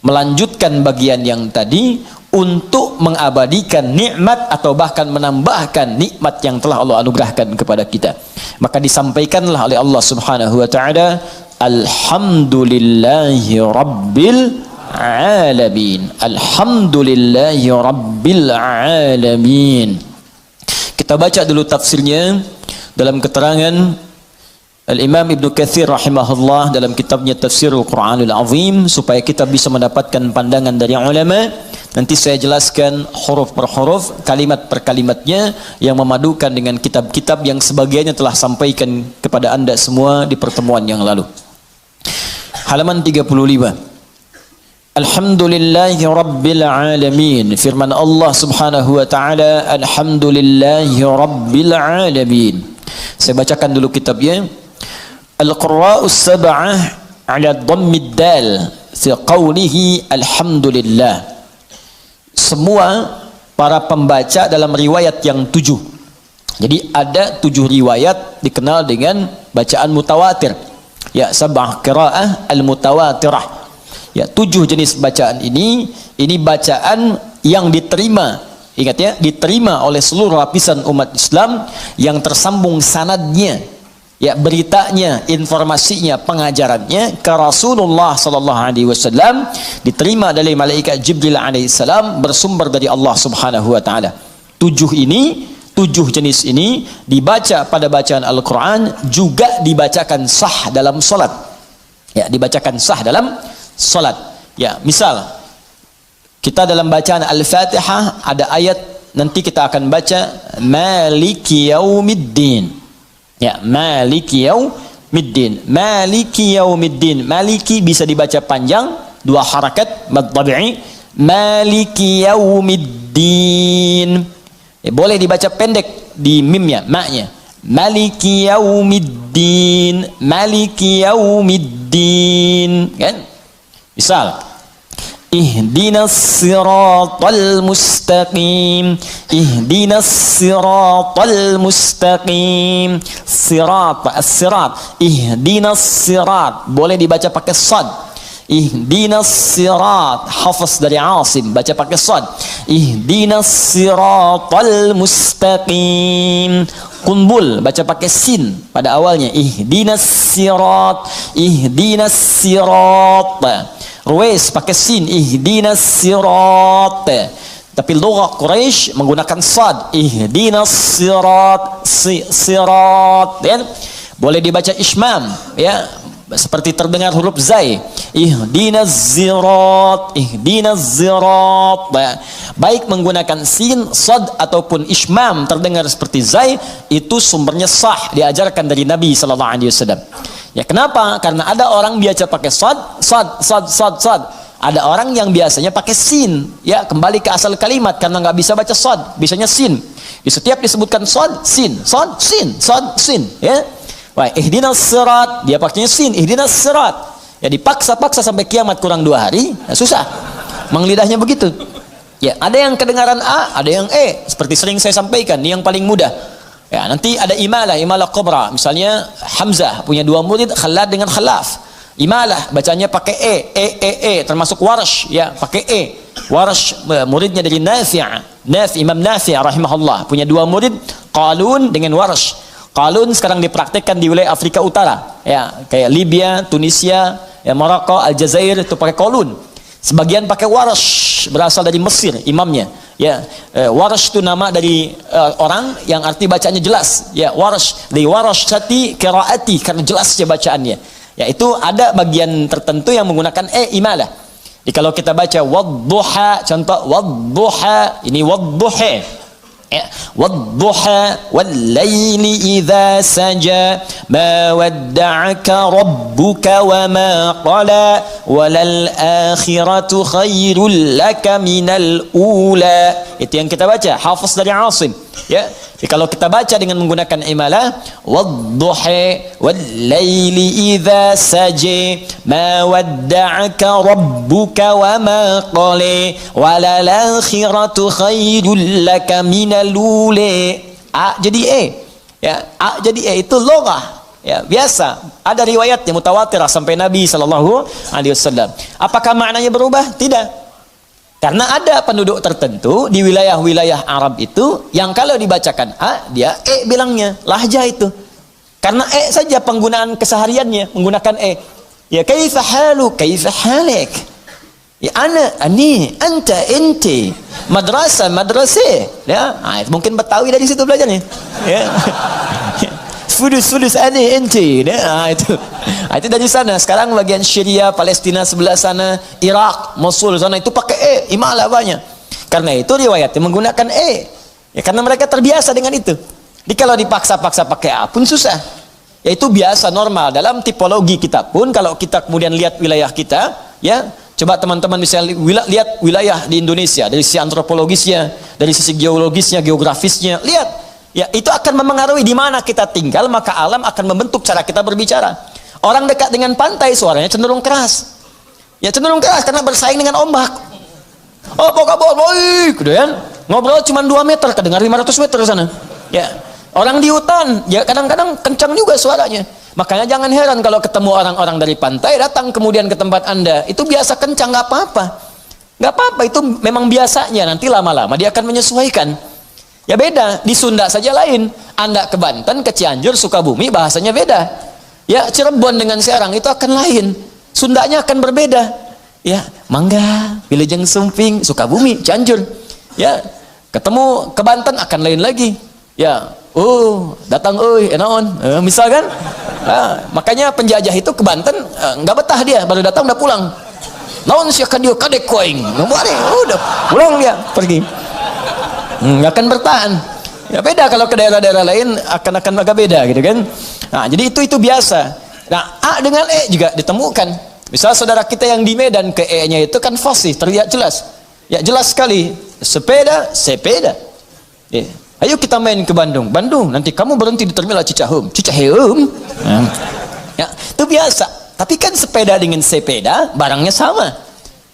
melanjutkan bagian yang tadi untuk mengabadikan nikmat atau bahkan menambahkan nikmat yang telah Allah anugerahkan kepada kita. Maka disampaikanlah oleh Allah Subhanahu wa taala, alhamdulillahi rabbil alamin. Alhamdulillahi rabbil alamin. Kita baca dulu tafsirnya dalam keterangan Al-Imam Ibnu Katsir rahimahullah dalam kitabnya Tafsirul Qur'anul Azim, supaya kita bisa mendapatkan pandangan dari ulama. Nanti saya jelaskan huruf per huruf, kalimat per kalimatnya, yang memadukan dengan kitab-kitab yang sebagiannya telah sampaikan kepada Anda semua di pertemuan yang lalu. Halaman 35. Alhamdulillahi rabbil alamin. Firman Allah Subhanahu wa taala, alhamdulillahi rabbil alamin. Saya bacakan dulu kitabnya. Al-Qurra'us sab'ah 'ala dhammid dal fi qawlihi alhamdulillah. Semua para pembaca dalam riwayat yang 7. Jadi ada 7 riwayat dikenal dengan bacaan mutawatir. Ya, sab'ah qira'ah al-mutawatirah. Ya, 7 jenis bacaan ini bacaan yang diterima. Ingat ya, diterima oleh seluruh lapisan umat Islam, yang tersambung sanadnya, ya, beritanya, informasinya, pengajarannya ke Rasulullah sallallahu alaihi wasallam, diterima dari malaikat Jibril alaihi salam, bersumber dari Allah Subhanahu wa taala. 7 jenis ini dibaca pada bacaan Al-Qur'an, juga dibacakan sah dalam salat. Ya, dibacakan sah dalam salat. Ya, misal kita dalam bacaan Al-Fatihah ada ayat, nanti kita akan baca Maliki Yaumiddin. Ya, Maliki Yaumiddin. Maliki Yaumiddin. Maliki bisa dibaca panjang, 2 harakat mad tabi'i. Maliki Yaumiddin. Ya, boleh dibaca pendek di mimnya, maknya. Maliki Yaumiddin. Maliki Yaumiddin. Kan? Misal Ihdinas siratal mustaqim. Ihdinas siratal mustaqim. Sirat, as-sirat. Ihdinas sirat. Boleh dibaca pakai sad. Ihdinas sirat. Hafaz dari Asim, baca pakai sad. Ihdinas siratal mustaqim. Qunbul baca pakai sin pada awalnya. Ihdinas sirat. Ihdinas sirat. Ruwais pakai sin, ihdinas sirat. Tapi lughah Quraisy menggunakan sad, ihdinas sirat, sirat. Ya? Boleh dibaca ismam, ya, seperti terdengar huruf zai, ihdinas sirat, ihdinas sirat. Baik menggunakan sin, sad ataupun ismam terdengar seperti zai, itu sumbernya sah, diajarkan dari Nabi sallallahu alaihi wasallam. Ya, kenapa? Karena ada orang biasa pakai sad. Ada orang yang biasanya pakai sin. Ya, kembali ke asal kalimat, karena nggak bisa baca sad, bisanya sin. Di setiap disebutkan sad, sin, sad, sin, sad, sin. Ya, wah, ihdinas sirat, dia pakainya sin, ihdinas sirat. Ya, dipaksa-paksa sampai kiamat kurang 2 hari, ya, susah. Menglidahnya begitu. Ya, ada yang kedengaran A, ada yang E. Seperti sering saya sampaikan, ini yang paling mudah. Ya, nanti ada imalah kubra. Misalnya Hamzah punya 2 murid, Khalad dengan Khalaf. Imalah bacanya pakai e, termasuk Warsh ya, pakai e. Warsh muridnya dari Imam Nafi' rahimahullah, punya dua murid, Qalun dengan Warsh. Qalun sekarang dipraktikkan di wilayah Afrika Utara ya, kayak Libya, Tunisia, ya, Maroko, Aljazair itu pakai Qalun. Sebagian pakai Warsh, berasal dari Mesir imamnya ya. Warsh itu nama dari orang yang arti bacanya jelas ya. Warsh li warashati qiraati, karena jelasnya bacaannya ya. Itu ada bagian tertentu yang menggunakan imalah. Jadi kalau kita baca wadduha, contoh wadduha, ini wadduha ya, wadduha wal laili idza saja ma wadda'aka rabbuka wa ma qala walal akhiratu khairul laka minal ula. Itu yang kita baca, hafaz dari Asim ya. Jadi kalau kita baca dengan menggunakan imalah, wadduha wal laili idza saja ma wadda'aka rabbuka wa ma qala walal akhiratu khairul laka minal ula. A jadi ya, a jadi itu loghah ya, biasa. Ada riwayatnya mutawatirah sampai Nabi sallallahu alaihi wasallam. Apakah maknanya berubah? Tidak. Karena ada penduduk tertentu di wilayah-wilayah Arab itu yang kalau dibacakan a, dia bilangnya, lahjah itu. Karena saja penggunaan kesehariannya menggunakan ya, kaifa halu, kaifa halik, ya ana, ani, anta, inti, madrasah, madrasah ya. Mungkin Betawi dari situ belajarnya ya. Sudus ani, inti ya. Itu dari sana. Sekarang bagian Syria, Palestina sebelah sana, Irak, Mosul sana itu pakai imalah banyak. Karena itu riwayatnya menggunakan ya, karena mereka terbiasa dengan itu. Jadi kalau dipaksa-paksa pakai a pun susah. Ya itu biasa, normal dalam tipologi kita pun. Kalau kita kemudian lihat wilayah kita ya, coba teman-teman bisa lihat wilayah di Indonesia dari sisi antropologisnya, dari sisi geologisnya, geografisnya, lihat ya, itu akan memengaruhi di mana kita tinggal, maka alam akan membentuk cara kita berbicara. Orang dekat dengan pantai suaranya cenderung keras. Ya cenderung keras karena bersaing dengan ombak. Oh, apa kabar? Baik, gitu kan. Ngobrol cuma 2 meter, kedengar 500 meter sana. Ya. Orang di hutan, ya kadang-kadang kencang juga suaranya. Makanya jangan heran kalau ketemu orang-orang dari pantai datang kemudian ke tempat Anda. Itu biasa kencang, nggak apa-apa. Nggak apa-apa, itu memang biasanya. Nanti lama-lama dia akan menyesuaikan. Ya beda, di Sunda saja lain. Anda ke Banten, ke Cianjur, Sukabumi, bahasanya beda. Ya, Cirebon dengan Serang itu akan lain. Sundanya akan berbeda. Ya, Mangga, Wilujeng Sumping, Sukabumi, Cianjur. Ya, ketemu ke Banten akan lain lagi. Ya, datang enaon. Misalkan. Makanya penjajah itu ke Banten nggak betah dia, baru datang udah pulang. Naon sia ka dieu kadek koing. Udah pulang dia, pergi. Nggak akan bertahan. Ya beda kalau ke daerah-daerah lain akan agak beda gitu kan. Nah, jadi itu biasa. Nah, a dengan juga ditemukan. Misal saudara kita yang di Medan ke nya itu kan fasih, terlihat jelas. Ya jelas sekali. Sepeda, sepeda. Ya. Ayo kita main ke Bandung. Bandung, nanti kamu berhenti di terminal Cicaheum. Cicaheum. Ya, itu biasa. Tapi kan sepeda dengan sepeda barangnya sama.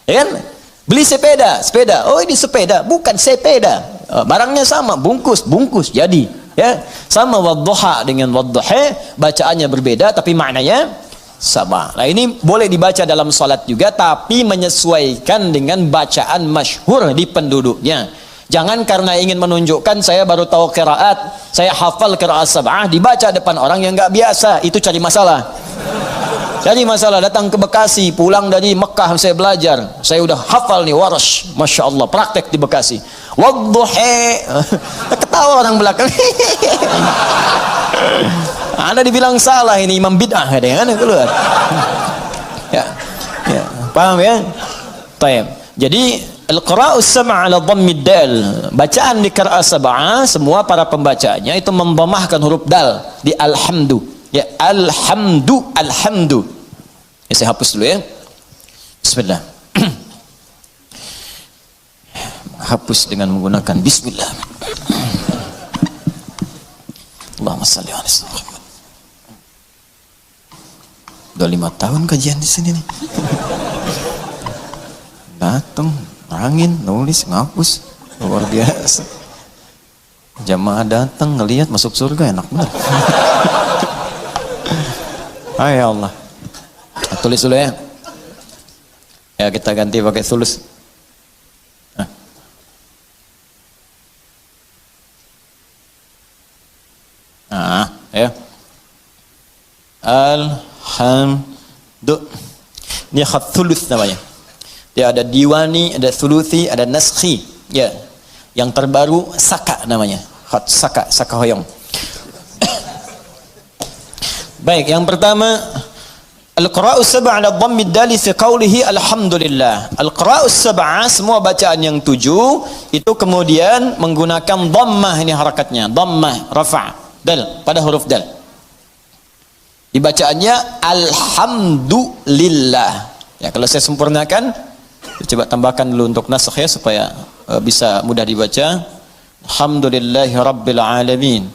Ya kan? Beli sepeda, oh ini sepeda, bukan sepeda. Barangnya sama, bungkus jadi ya. Sama wadduha dengan wadduha, bacaannya berbeda tapi maknanya sama. Nah, ini boleh dibaca dalam salat juga tapi menyesuaikan dengan bacaan masyhur di penduduknya. Jangan karena ingin menunjukkan saya baru tahu qiraat, saya hafal qiraat sab'ah, dibaca depan orang yang nggak biasa, itu cari masalah. Jadi masalah datang ke Bekasi, pulang dari Mekah saya belajar, saya udah hafal nih Warsh, masya Allah, praktek di Bekasi. Wadduha, ketawa orang belakang. Anda dibilang salah, ini imam bid'ah, ada yang aneh keluar. Ya, paham ya? Taib. Jadi al-qira'us sab'ah ala dhammid dal, bacaan di qira'ah sab'ah semua para pembacanya itu mendhamahkan huruf dal di alhamdu. Ya, alhamdu. Ya, saya hapus dulu ya. Bismillah. Hapus dengan menggunakan bismillah. Allahumma shalli ala Muhammad. Udah 5 tahun kajian di sini nih. Datang, angin, nulis, ngapus, luar biasa. Jamaah datang ngelihat masuk surga, enak banget. Ya Allah, Tulis dulu ya. Ya kita ganti pakai tulus. Ya. Alhamdulillah. Ini khat thuluth namanya. Dia ada diwani, ada thuluthi, ada naskhi. Ya. Yang terbaru saka namanya. Khat saka hoyong. Baik, yang pertama Al-Qira'us sab'a ala dhammi dali fi qawlihi alhamdulillah. Al-Qira'us sab'a semua bacaan yang 7 itu kemudian menggunakan dhammah, ini harakatnya, dhammah rafa' dal pada huruf dal. Dibacaannya alhamdulillah. Ya, kalau saya sempurnakan, coba tambahkan dulu untuk nasakh ya supaya bisa mudah dibaca. Alhamdulillahi rabbil alamin.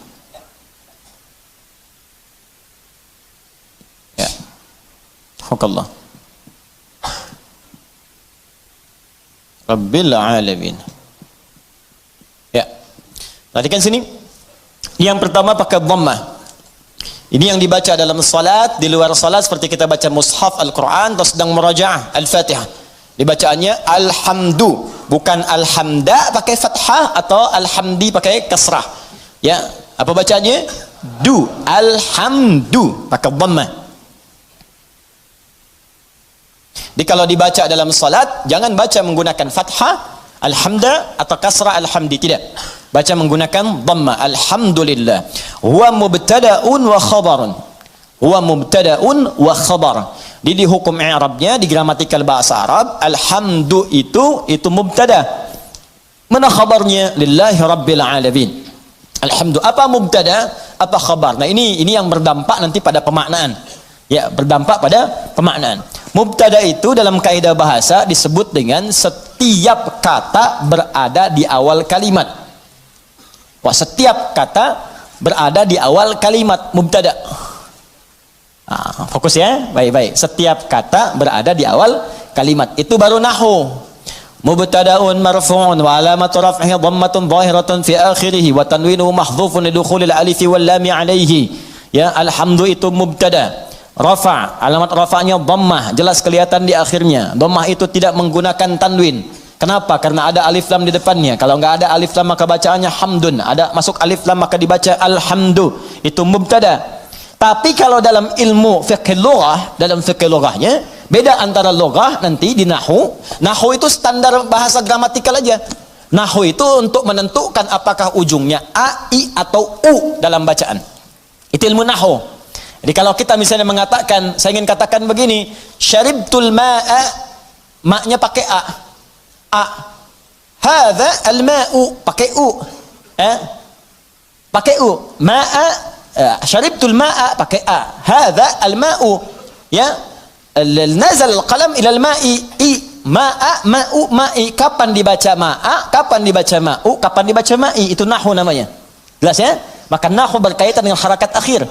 Ya. Alhamdulillah. Rabbil alamin. Ya. Perhatikan sini. Yang pertama pakai dhammah. Ini yang dibaca dalam salat, di luar salat seperti kita baca mushaf Al-Qur'an atau sedang murajaah Al-Fatihah. Dibacaannya alhamdu, bukan alhamda pakai fathah atau alhamdi pakai kasrah. Ya, apa bacaannya? Du, alhamdu pakai dhammah. Jadi kalau dibaca dalam salat jangan baca menggunakan fathah alhamda atau kasrah alhamdi, tidak. Baca menggunakan dhamma. Alhamdulillah. Huwa mubtada'un wa khabarun. Huwa mubtada'un wa khabar. Di hukum i'rabnya, di gramatikal bahasa Arab, alhamdu itu mubtada. Mana khabarnya? Lillahi rabbil alamin. Alhamdu. Apa mubtada? Apa khabar? Nah, ini yang berdampak nanti pada pemaknaan. Ya, berdampak pada pemaknaan. Mubtada itu dalam kaidah bahasa disebut dengan setiap kata berada di awal kalimat. Wah, setiap kata berada di awal kalimat mubtada. Nah, fokus ya, baik-baik. Setiap kata berada di awal kalimat. Itu baru nahwu. Mubtada'un marfu'un wa alamatu raf'ihi dhammatun zahiratun fi akhirih wa tanwinuhu mahdhufun lidukhulil alif wal lam 'alaihi. Ya, alhamdu itu mubtada. Rafa', alamat rafa'nya dhammah, jelas kelihatan di akhirnya. Dhammah itu tidak menggunakan tanwin. Kenapa? Karena ada alif lam di depannya. Kalau nggak ada alif lam maka bacaannya hamdun. Ada masuk alif lam maka dibaca alhamdu. Itu mubtada. Tapi kalau dalam ilmu fiqh lughah, dalam fiqh lughahnya beda antara lughah nanti di nahwu. Nahwu itu standar bahasa gramatikal aja. Nahwu itu untuk menentukan apakah ujungnya a, i atau u dalam bacaan. Itu ilmu nahwu. Jadi kalau kita misalnya mengatakan, saya ingin katakan begini, syaribtul ma'a, ma-nya pakai a. Hadza al-ma'u pakai u. Pakai u. Ma'a, syaribtul ma'a pakai a. Hadza al-ma'u. Ya. Nazal al-qalam ila al-ma'i. Ma'a, ma'u, ma'i. Kapan dibaca ma'a? Kapan dibaca ma'u? Kapan dibaca ma'i? Itu nahwu namanya. Jelas ya? Maka nahwu berkaitan dengan harakat akhir.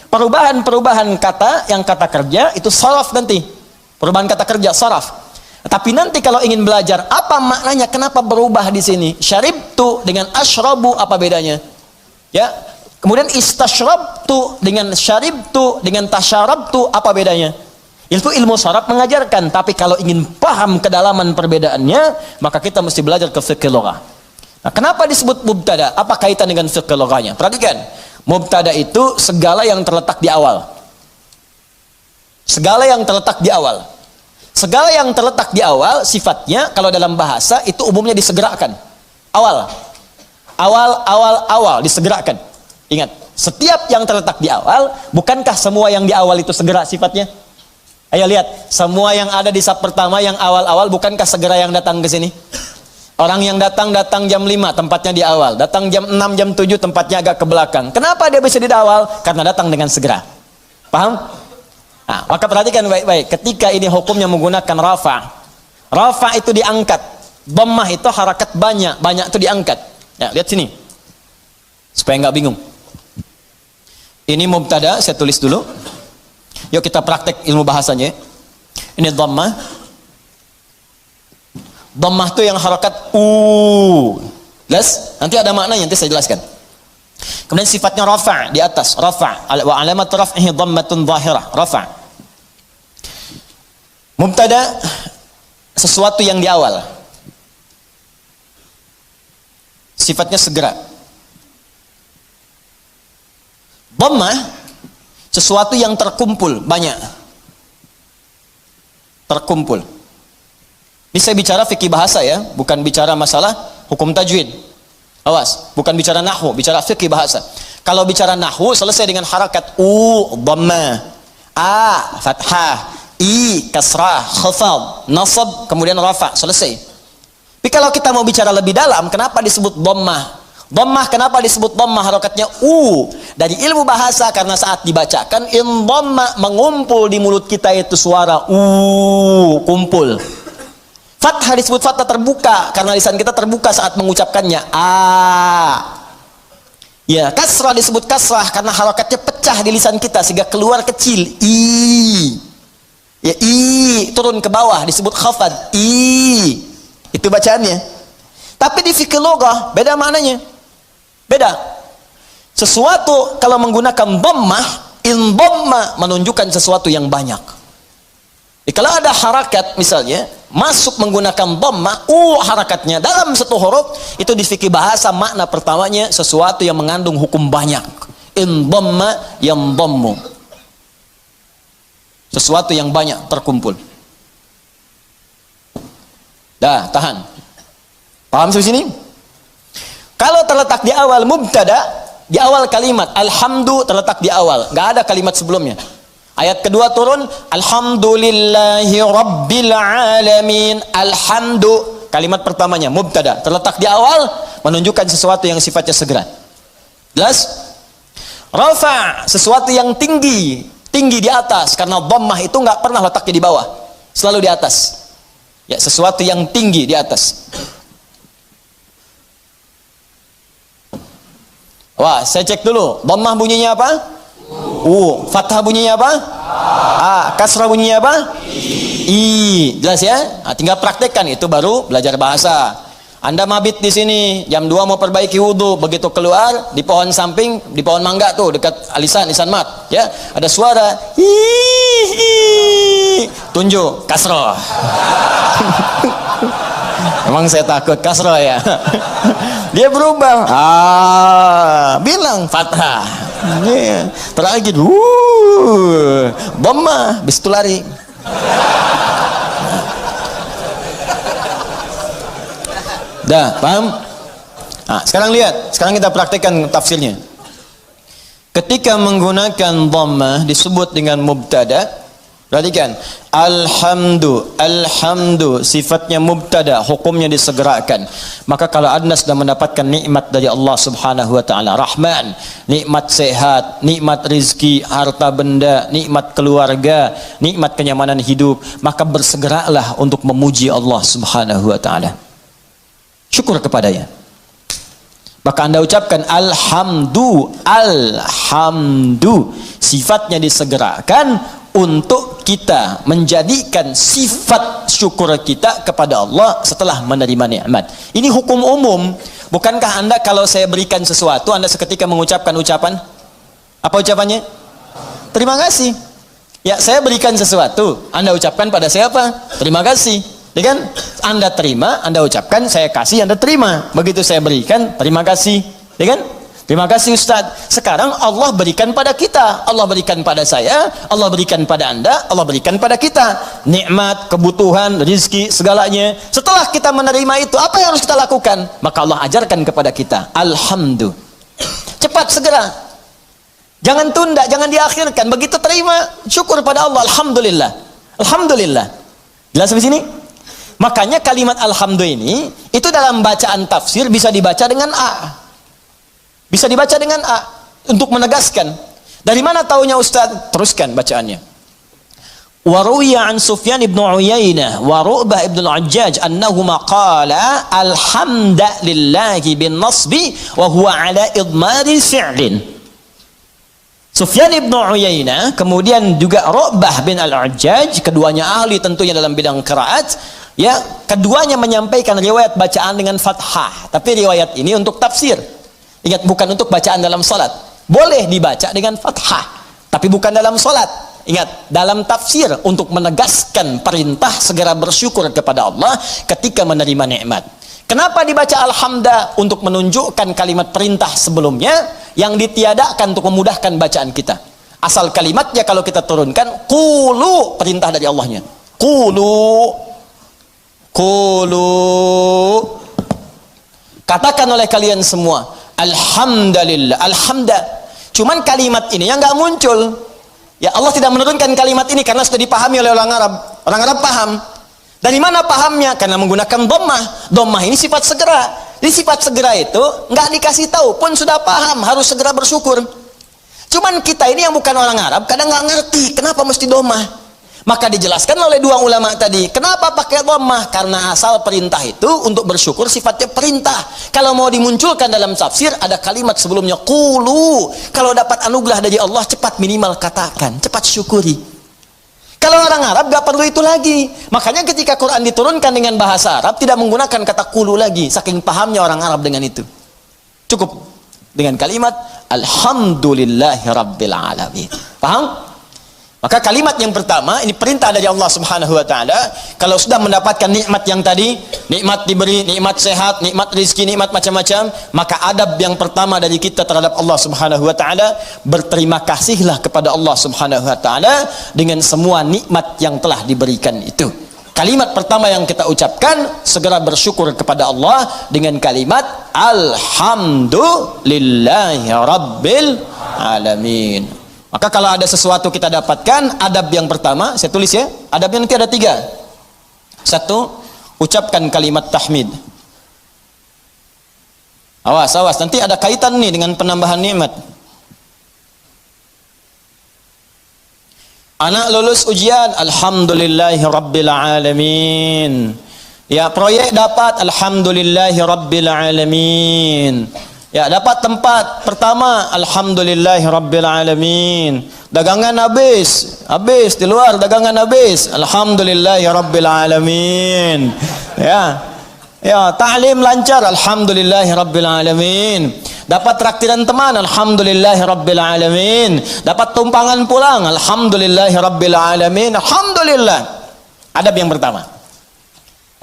Perubahan-perubahan kata, yang kata kerja itu saraf nanti. Perubahan kata kerja saraf. Tapi nanti kalau ingin belajar apa maknanya, kenapa berubah di sini? Syaribtu dengan asyrabu apa bedanya? Ya. Kemudian istasyrabtu dengan syaribtu dengan tasyarabtu apa bedanya? Itu ilmu saraf mengajarkan. Tapi kalau ingin paham kedalaman perbedaannya, maka kita mesti belajar ke fiqh lughah. Nah, kenapa disebut mubtada? Apa kaitan dengan fiqh lughahnya? Perhatikan. Mubtada itu segala yang terletak di awal. Segala yang terletak di awal. Segala yang terletak di awal sifatnya kalau dalam bahasa itu umumnya disegerakan. Awal. Awal disegerakan. Ingat, setiap yang terletak di awal, bukankah semua yang di awal itu segera sifatnya? Ayo lihat, semua yang ada di sab pertama yang awal-awal bukankah segera yang datang ke sini? Orang yang datang jam 5 tempatnya di awal, datang jam 6 jam 7 tempatnya agak ke belakang. Kenapa dia bisa di awal? Karena datang dengan segera. Paham? Nah, maka perhatikan baik-baik. Ketika ini hukumnya menggunakan rafa. Rafa itu diangkat. Dhammah itu harakat banyak itu diangkat. Ya, lihat sini. Supaya nggak bingung. Ini mubtada, saya tulis dulu. Yuk kita praktek ilmu bahasanya. Ini dhammah. Dhammah itu yang harakat jelas? Nanti ada maknanya, nanti saya jelaskan. Kemudian sifatnya rafa' di atas, rafa'. Wa alamat raf'ihi dhammatun zahirah, rafa'. Mubtada sesuatu yang di awal. Sifatnya segera. Dhammah sesuatu yang terkumpul, banyak. Terkumpul. Ini saya bicara fikih bahasa ya, bukan bicara masalah hukum tajwid. Awas, bukan bicara nahwu, bicara fikih bahasa. Kalau bicara nahwu selesai dengan harakat dhammah, a fathah, i kasrah, khafad, nasab, kemudian rafa, selesai. Tapi kalau kita mau bicara lebih dalam, kenapa disebut dhammah? Dhammah kenapa disebut dhammah, harakatnya dari ilmu bahasa, karena saat dibacakan in dhamma, mengumpul di mulut kita itu suara kumpul. Fathah disebut fathah terbuka karena lisan kita terbuka saat mengucapkannya ya. Kasrah disebut kasrah karena harakatnya pecah di lisan kita sehingga keluar kecil ya, turun ke bawah disebut khafad itu bacaannya. Tapi di fikih loghah beda maknanya. Beda. Sesuatu kalau menggunakan dhammah, in dhamma menunjukkan sesuatu yang banyak. Kalau ada harakat misalnya masuk menggunakan dhammah, harakatnya dalam satu huruf, itu di fikih bahasa makna pertamanya sesuatu yang mengandung hukum banyak. In dhamma yang dhammu. Sesuatu yang banyak terkumpul. Dah, tahan. Paham sampai sini? Kalau terletak di awal mubtada, di awal kalimat alhamdu terletak di awal, nggak ada kalimat sebelumnya. Ayat kedua turun alhamdulillahi rabbil alamin. Alhamdu kalimat pertamanya mubtada terletak di awal menunjukkan sesuatu yang sifatnya segera. Jelas? Rafa sesuatu yang tinggi di atas, karena dhammah itu nggak pernah letaknya di bawah, selalu di atas. Ya, sesuatu yang tinggi di atas. Wah, saya cek dulu. Dhammah bunyinya apa? Fathah bunyinya apa? Kasrah bunyinya apa? I. Jelas ya? Nah, tinggal praktekkan, itu baru belajar bahasa. Anda mabit di sini, jam 2 mau perbaiki wudhu, begitu keluar di pohon samping, di pohon mangga tuh dekat lisan mat, ya, ada suara tunjuk kasrah. Emang saya takut kasrah ya. Dia berubah, bilang fathah, terakhir dhammah, bis itu lari. Dah, paham? Nah, sekarang lihat, sekarang kita praktekkan tafsirnya. Ketika menggunakan dhammah disebut dengan mubtada. Perhatikan, alhamdu sifatnya mubtada, hukumnya disegerakan. Maka kalau Anda sudah mendapatkan nikmat dari Allah Subhanahu wa taala, Rahman, nikmat sehat, nikmat rizki, harta benda, nikmat keluarga, nikmat kenyamanan hidup, maka bersegeralah untuk memuji Allah Subhanahu wa taala. Syukur kepadanya. Maka Anda ucapkan alhamdu, sifatnya disegerakan untuk kita menjadikan sifat syukur kita kepada Allah setelah menerima nikmat. Ini hukum umum. Bukankah Anda kalau saya berikan sesuatu, Anda seketika mengucapkan ucapan? Apa ucapannya? Terima kasih. Ya, saya berikan sesuatu, Anda ucapkan pada siapa? Terima kasih. Ya kan? Anda terima, Anda ucapkan, saya kasih, Anda terima. Begitu saya berikan, terima kasih. Ya kan? Terima kasih Ustaz. Sekarang Allah berikan pada kita, Allah berikan pada saya, Allah berikan pada Anda, Allah berikan pada kita nikmat, kebutuhan, rizki, segalanya. Setelah kita menerima itu, apa yang harus kita lakukan? Maka Allah ajarkan kepada kita alhamdulillah. Cepat, segera, jangan tunda, jangan diakhirkan. Begitu terima, syukur pada Allah, alhamdulillah, alhamdulillah. Jelas di sini? Makanya kalimat alhamdulillah ini itu dalam bacaan tafsir bisa dibaca dengan bisa dibaca dengan untuk menegaskan. Dari mana taunya Ustaz? Teruskan bacaannya. Wa ruwiya an Sufyan ibn Uyainah wa Ru'bah ibn al-Hajjaj annahuma qala alhamdulillahi bin nasbi wa huwa ala idmari fi'lin. Sufyan ibn Uyainah, kemudian juga Ru'bah bin al-Hajjaj, keduanya ahli tentunya dalam bidang qiraat, ya, keduanya menyampaikan riwayat bacaan dengan fathah. Tapi riwayat ini untuk tafsir. Ingat, bukan untuk bacaan dalam salat. Boleh dibaca dengan fathah, tapi bukan dalam salat. Ingat, dalam tafsir untuk menegaskan perintah segera bersyukur kepada Allah ketika menerima nikmat. Kenapa dibaca alhamda? Untuk menunjukkan kalimat perintah sebelumnya yang ditiadakan untuk memudahkan bacaan kita. Asal kalimatnya kalau kita turunkan, qulu, perintah dari Allahnya. Qulu. Katakan oleh kalian semua, alhamdulillah, alhamda. Cuman kalimat ini yang nggak muncul. Ya, Allah tidak menurunkan kalimat ini karena sudah dipahami oleh orang Arab. Orang Arab paham. Dari mana pahamnya? Karena menggunakan dhammah. Dhammah ini sifat segera. Jadi sifat segera itu nggak dikasih tahu pun sudah paham, harus segera bersyukur. Cuman kita ini yang bukan orang Arab kadang nggak ngerti kenapa mesti dhammah. Maka dijelaskan oleh dua ulama tadi, kenapa pakai dhammah? Karena asal perintah itu untuk bersyukur sifatnya perintah. Kalau mau dimunculkan dalam tafsir ada kalimat sebelumnya qulu. Kalau dapat anugerah dari Allah cepat minimal katakan, cepat syukuri. Kalau orang Arab gak perlu itu lagi. Makanya ketika Quran diturunkan dengan bahasa Arab tidak menggunakan kata qulu lagi, saking pahamnya orang Arab dengan itu. Cukup dengan kalimat alhamdulillahi rabbil alamin. Paham? Maka kalimat yang pertama ini perintah dari Allah Subhanahu wa taala. Kalau sudah mendapatkan nikmat yang tadi, nikmat diberi, nikmat sehat, nikmat rezeki, nikmat macam-macam, maka adab yang pertama dari kita terhadap Allah Subhanahu wa taala, berterima kasihlah kepada Allah Subhanahu wa taala dengan semua nikmat yang telah diberikan itu. Kalimat pertama yang kita ucapkan, segera bersyukur kepada Allah dengan kalimat alhamdulillahi rabbil alamin. Maka kalau ada sesuatu kita dapatkan, adab yang pertama, saya tulis ya, adabnya nanti ada 3. 1, ucapkan kalimat tahmid. Awas, nanti ada kaitan nih dengan penambahan nikmat. Anak lulus ujian, alhamdulillahi rabbil alamin. Ya, proyek dapat, alhamdulillahi rabbil alamin. Ya, dapat tempat pertama, alhamdulillahi rabbil alamin. Dagangan habis di luar, dagangan habis, alhamdulillahi rabbil alamin. Ya, ta'lim lancar, alhamdulillahi rabbil alamin. Dapat traktiran teman, alhamdulillahi rabbil alamin. Dapat tumpangan pulang, alhamdulillahi rabbil alamin. Alhamdulillah. Adab yang pertama.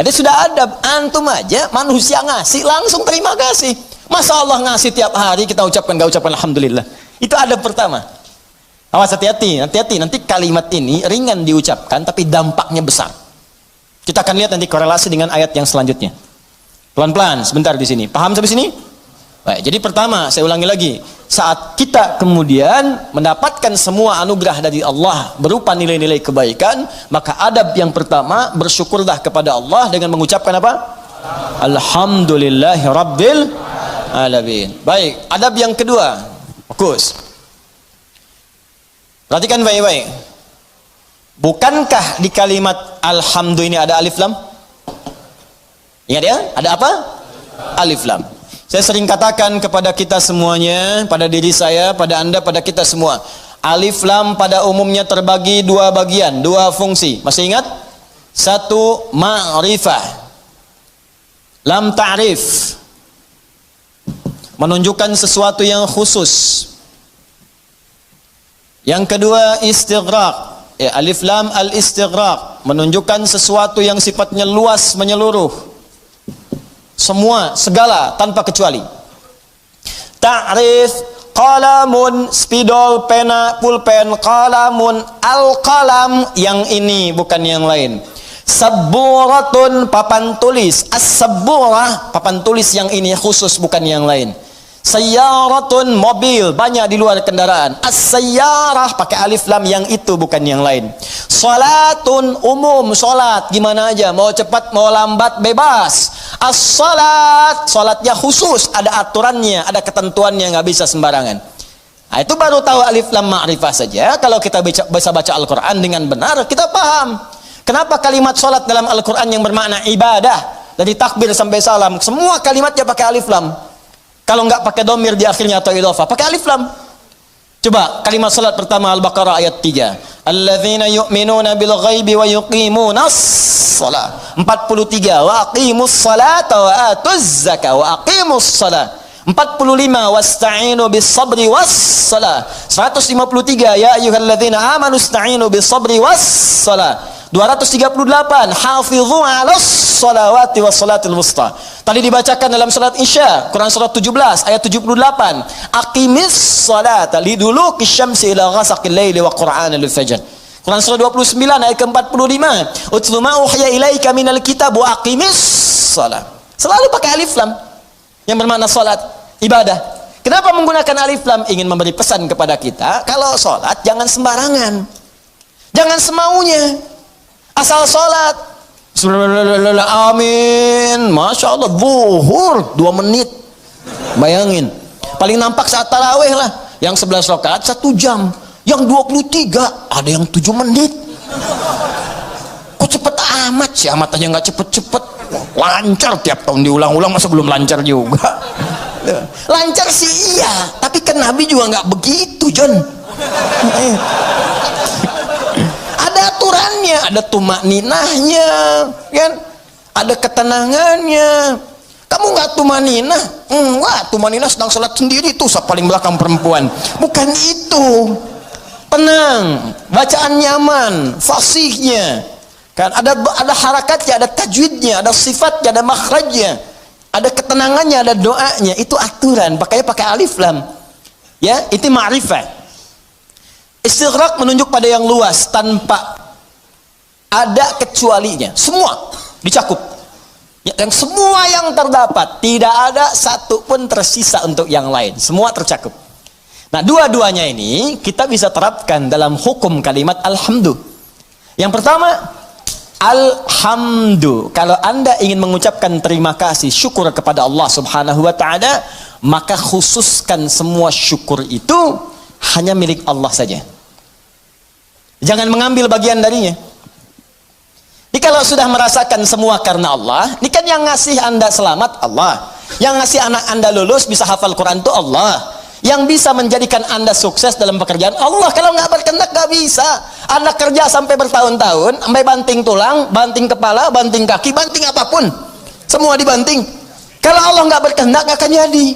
Jadi sudah adab, antum aja manusia ngasih langsung terima kasih. Masa Allah ngasih tiap hari kita ucapkan gak ucapkan alhamdulillah. Itu adab pertama. Awas, hati-hati, nanti kalimat ini ringan diucapkan tapi dampaknya besar. Kita akan lihat nanti korelasi dengan ayat yang selanjutnya. Pelan-pelan sebentar di sini. Paham sampai sini? Baik, jadi pertama saya ulangi lagi, saat kita kemudian mendapatkan semua anugerah dari Allah berupa nilai-nilai kebaikan, maka adab yang pertama bersyukurlah kepada Allah dengan mengucapkan apa? Alhamdulillahi rabbil alamin. Baik, adab yang kedua, fokus. Perhatikan baik-baik. Bukankah di kalimat alhamdu ini ada alif lam? Ingat ya, ada apa? Alif lam. Saya sering katakan kepada kita semuanya, pada diri saya, pada Anda, pada kita semua, alif lam pada umumnya terbagi 2 bagian, 2 fungsi. Masih ingat? 1 ma'rifah, lam ta'rif, menunjukkan sesuatu yang khusus. Yang kedua istighraq, ya, alif lam al-istighraq, menunjukkan sesuatu yang sifatnya luas menyeluruh. Semua, segala, tanpa kecuali. Ta'rif, qalamun, spidol, pena, pulpen, qalamun, al-qalam, yang ini bukan yang lain. Sabburatun, papan tulis. As-sabburah, papan tulis yang ini khusus bukan yang lain. Sayyaratun, mobil, banyak di luar kendaraan. As-sayyarah, pakai alif lam, yang itu bukan yang lain. Salatun, umum, salat, gimana aja, mau cepat, mau lambat, bebas. As-salat, salatnya khusus, ada aturannya, ada ketentuannya, nggak bisa sembarangan. Nah, itu baru tahu alif lam ma'rifah saja. Kalau kita bisa baca Al-Quran dengan benar, kita paham. Kenapa kalimat salat dalam Al-Quran yang bermakna ibadah, dari takbir sampai salam, semua kalimatnya pakai alif lam. Kalau nggak pakai domir di akhirnya atau idhofah, pakai alif lam. Coba kalimat salat pertama Al-Baqarah ayat 3. Alladzina yu'minuna bil ghaibi wa yuqimunas shalah. 43. Wa aqimus salata wa atuz zakah wa aqimus shalah. 45 wasta'inu bis sabri was salah. 153 ya ayyuhalladzina amanu ista'inu bis sabri was salah. 238 hafizu 'alas salawati was salatil wusta. Tadi dibacakan dalam salat Isya, Quran surat 17 ayat 78. Aqimis salata liduluki syamsi ila ghasaqil laili wa qur'anal fajr. Quran surah 29 ayat ke-45. Utlu ma uhiya ilaika minal kitab wa aqimis salat. Selalu pakai alif lam yang bermakna salat, ibadah. Kenapa menggunakan alif lam? Ingin memberi pesan kepada kita, kalau salat jangan sembarangan. Jangan semaunya. Asal salat. Amin. Masya Allah, zuhur 2 menit. Bayangin. Paling nampak saat tarawih lah. Yang 11 rakaat 1 jam. Yang 23 ada yang 7 menit. Kok cepet amat sih? Amat aja nggak cepet-cepet. Lancar tiap tahun diulang-ulang, masa belum lancar juga? Lancar sih iya, tapi kan Nabi juga nggak begitu, John. Ada aturannya, ada tumakninahnya, kan? Ada ketenangannya. Kamu nggak tumaninah? Enggak, tumaninah sedang sholat sendiri tuh, paling belakang perempuan. Bukan itu. Tenang, bacaan nyaman, fasihnya, kan? Ada harakatnya, ada tajwidnya, ada sifatnya, ada makhrajnya, ada ketenangannya, ada doanya. Itu aturan, pakai alif lam. Ya, itu ma'rifah. Istighraq menunjuk pada yang luas tanpa ada kecualinya. Semua dicakup. Ya, yang semua yang terdapat, tidak ada satu pun tersisa untuk yang lain. Semua tercakup. Nah, dua-duanya ini kita bisa terapkan dalam hukum kalimat alhamdu. Yang pertama, alhamdu. Kalau Anda ingin mengucapkan terima kasih, syukur kepada Allah Subhanahu wa taala, maka khususkan semua syukur itu hanya milik Allah saja. Jangan mengambil bagian darinya. Ini kalau sudah merasakan semua karena Allah, ini kan yang ngasih Anda selamat Allah. Yang ngasih anak Anda lulus bisa hafal Quran itu Allah. Yang bisa menjadikan Anda sukses dalam pekerjaan Allah. Kalau nggak berkehendak nggak bisa. Anda kerja sampai bertahun-tahun, sampai banting tulang, banting kepala, banting kaki, banting apapun, semua dibanting. Kalau Allah nggak berkehendak nggak akan jadi.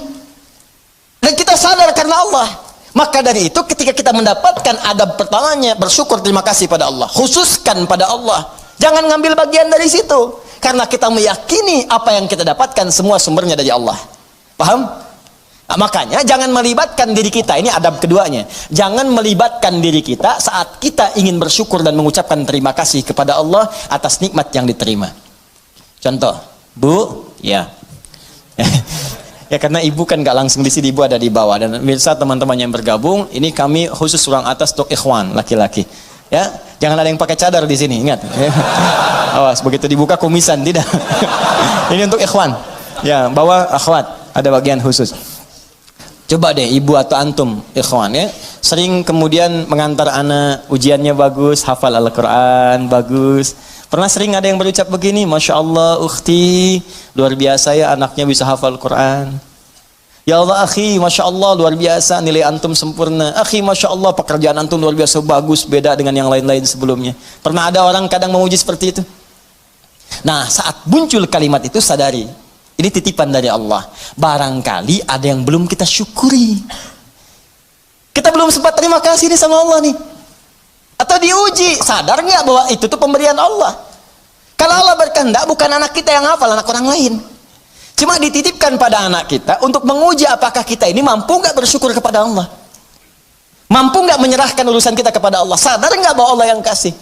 Dan kita sadar karena Allah. Maka dari itu ketika kita mendapatkan adab pertamanya, bersyukur, terima kasih pada Allah. Khususkan pada Allah. Jangan ngambil bagian dari situ. Karena kita meyakini apa yang kita dapatkan semua sumbernya dari Allah. Paham? Nah, makanya jangan melibatkan diri kita, ini adab keduanya. Jangan melibatkan diri kita saat kita ingin bersyukur dan mengucapkan terima kasih kepada Allah atas nikmat yang diterima. Contoh, Bu, ya. Ya karena ibu kan gak langsung di sini, ibu ada di bawah. Dan bisa teman-teman yang bergabung, ini kami khusus ruang atas untuk ikhwan, laki-laki. Ya, jangan ada yang pakai cadar di sini, ingat. Awas, begitu dibuka kumisan, tidak. Ini untuk ikhwan. Ya, bawah akhwat, ada bagian khusus. Coba deh ibu atau antum ikhwan ya, sering kemudian mengantar anak ujiannya bagus, hafal Al-Quran bagus. Pernah sering ada yang berucap begini, Masya Allah ukhti, luar biasa ya anaknya bisa hafal Quran. Ya Allah akhi, Masya Allah luar biasa nilai antum sempurna. Akhi Masya Allah pekerjaan antum luar biasa bagus, beda dengan yang lain-lain sebelumnya. Pernah ada orang kadang memuji seperti itu? Nah saat muncul kalimat itu sadari, ini titipan dari Allah. Barangkali ada yang belum kita syukuri. Kita belum sempat terima kasih nih sama Allah nih. Atau diuji. Sadar nggak bahwa itu tuh pemberian Allah? Kalau Allah berkehendak bukan anak kita yang hafal, anak orang lain. Cuma dititipkan pada anak kita untuk menguji apakah kita ini mampu nggak bersyukur kepada Allah. Mampu nggak menyerahkan urusan kita kepada Allah. Sadar nggak bahwa Allah yang kasih.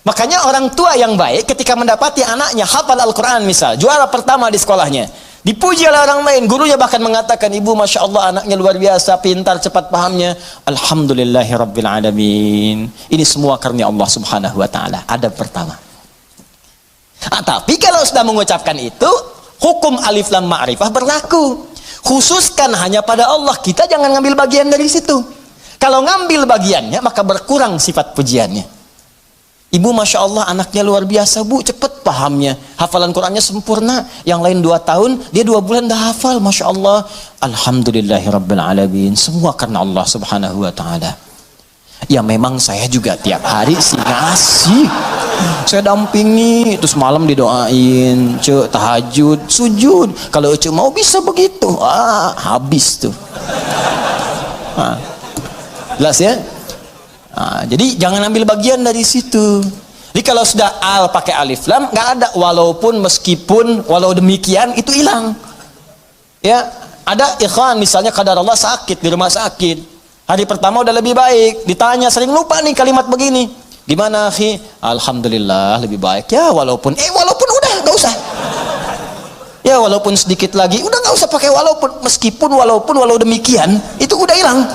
Makanya orang tua yang baik ketika mendapati anaknya hafal Al-Quran misal, juara pertama di sekolahnya, dipuji oleh orang lain, gurunya bahkan mengatakan, ibu Masya Allah anaknya luar biasa, pintar, cepat pahamnya. Alhamdulillahirrabbilalamin. Ini semua karena Allah Subhanahu wa ta'ala. Adab pertama. Tapi kalau sudah mengucapkan itu, hukum alif lam ma'rifah berlaku. Khususkan hanya pada Allah, kita jangan ngambil bagian dari situ. Kalau ngambil bagiannya, maka berkurang sifat pujiannya. Ibu Masya Allah anaknya luar biasa bu, cepat pahamnya, hafalan Qurannya sempurna. Yang lain 2 tahun, dia 2 bulan dah hafal. Masya Allah, Alhamdulillahirabbil alamin. Semua karena Allah Subhanahu wa ta'ala. Ya memang saya juga tiap hari sih ngasih. Saya dampingi, terus malam didoain, cek tahajud, sujud. Kalau cek mau bisa begitu, habis tuh. Jelas ya? Jadi jangan ambil bagian dari situ. Jadi kalau sudah al pakai alif lam, nggak ada walaupun, meskipun, walau demikian, itu hilang. Ya, ada ikhwan misalnya qadarullah sakit di rumah sakit. Hari pertama udah lebih baik, ditanya sering lupa nih kalimat begini. Gimana, akhi? Alhamdulillah lebih baik. Ya walaupun udah nggak usah. Ya walaupun sedikit lagi, udah nggak usah pakai walaupun, meskipun, walaupun, walau demikian, itu udah hilang.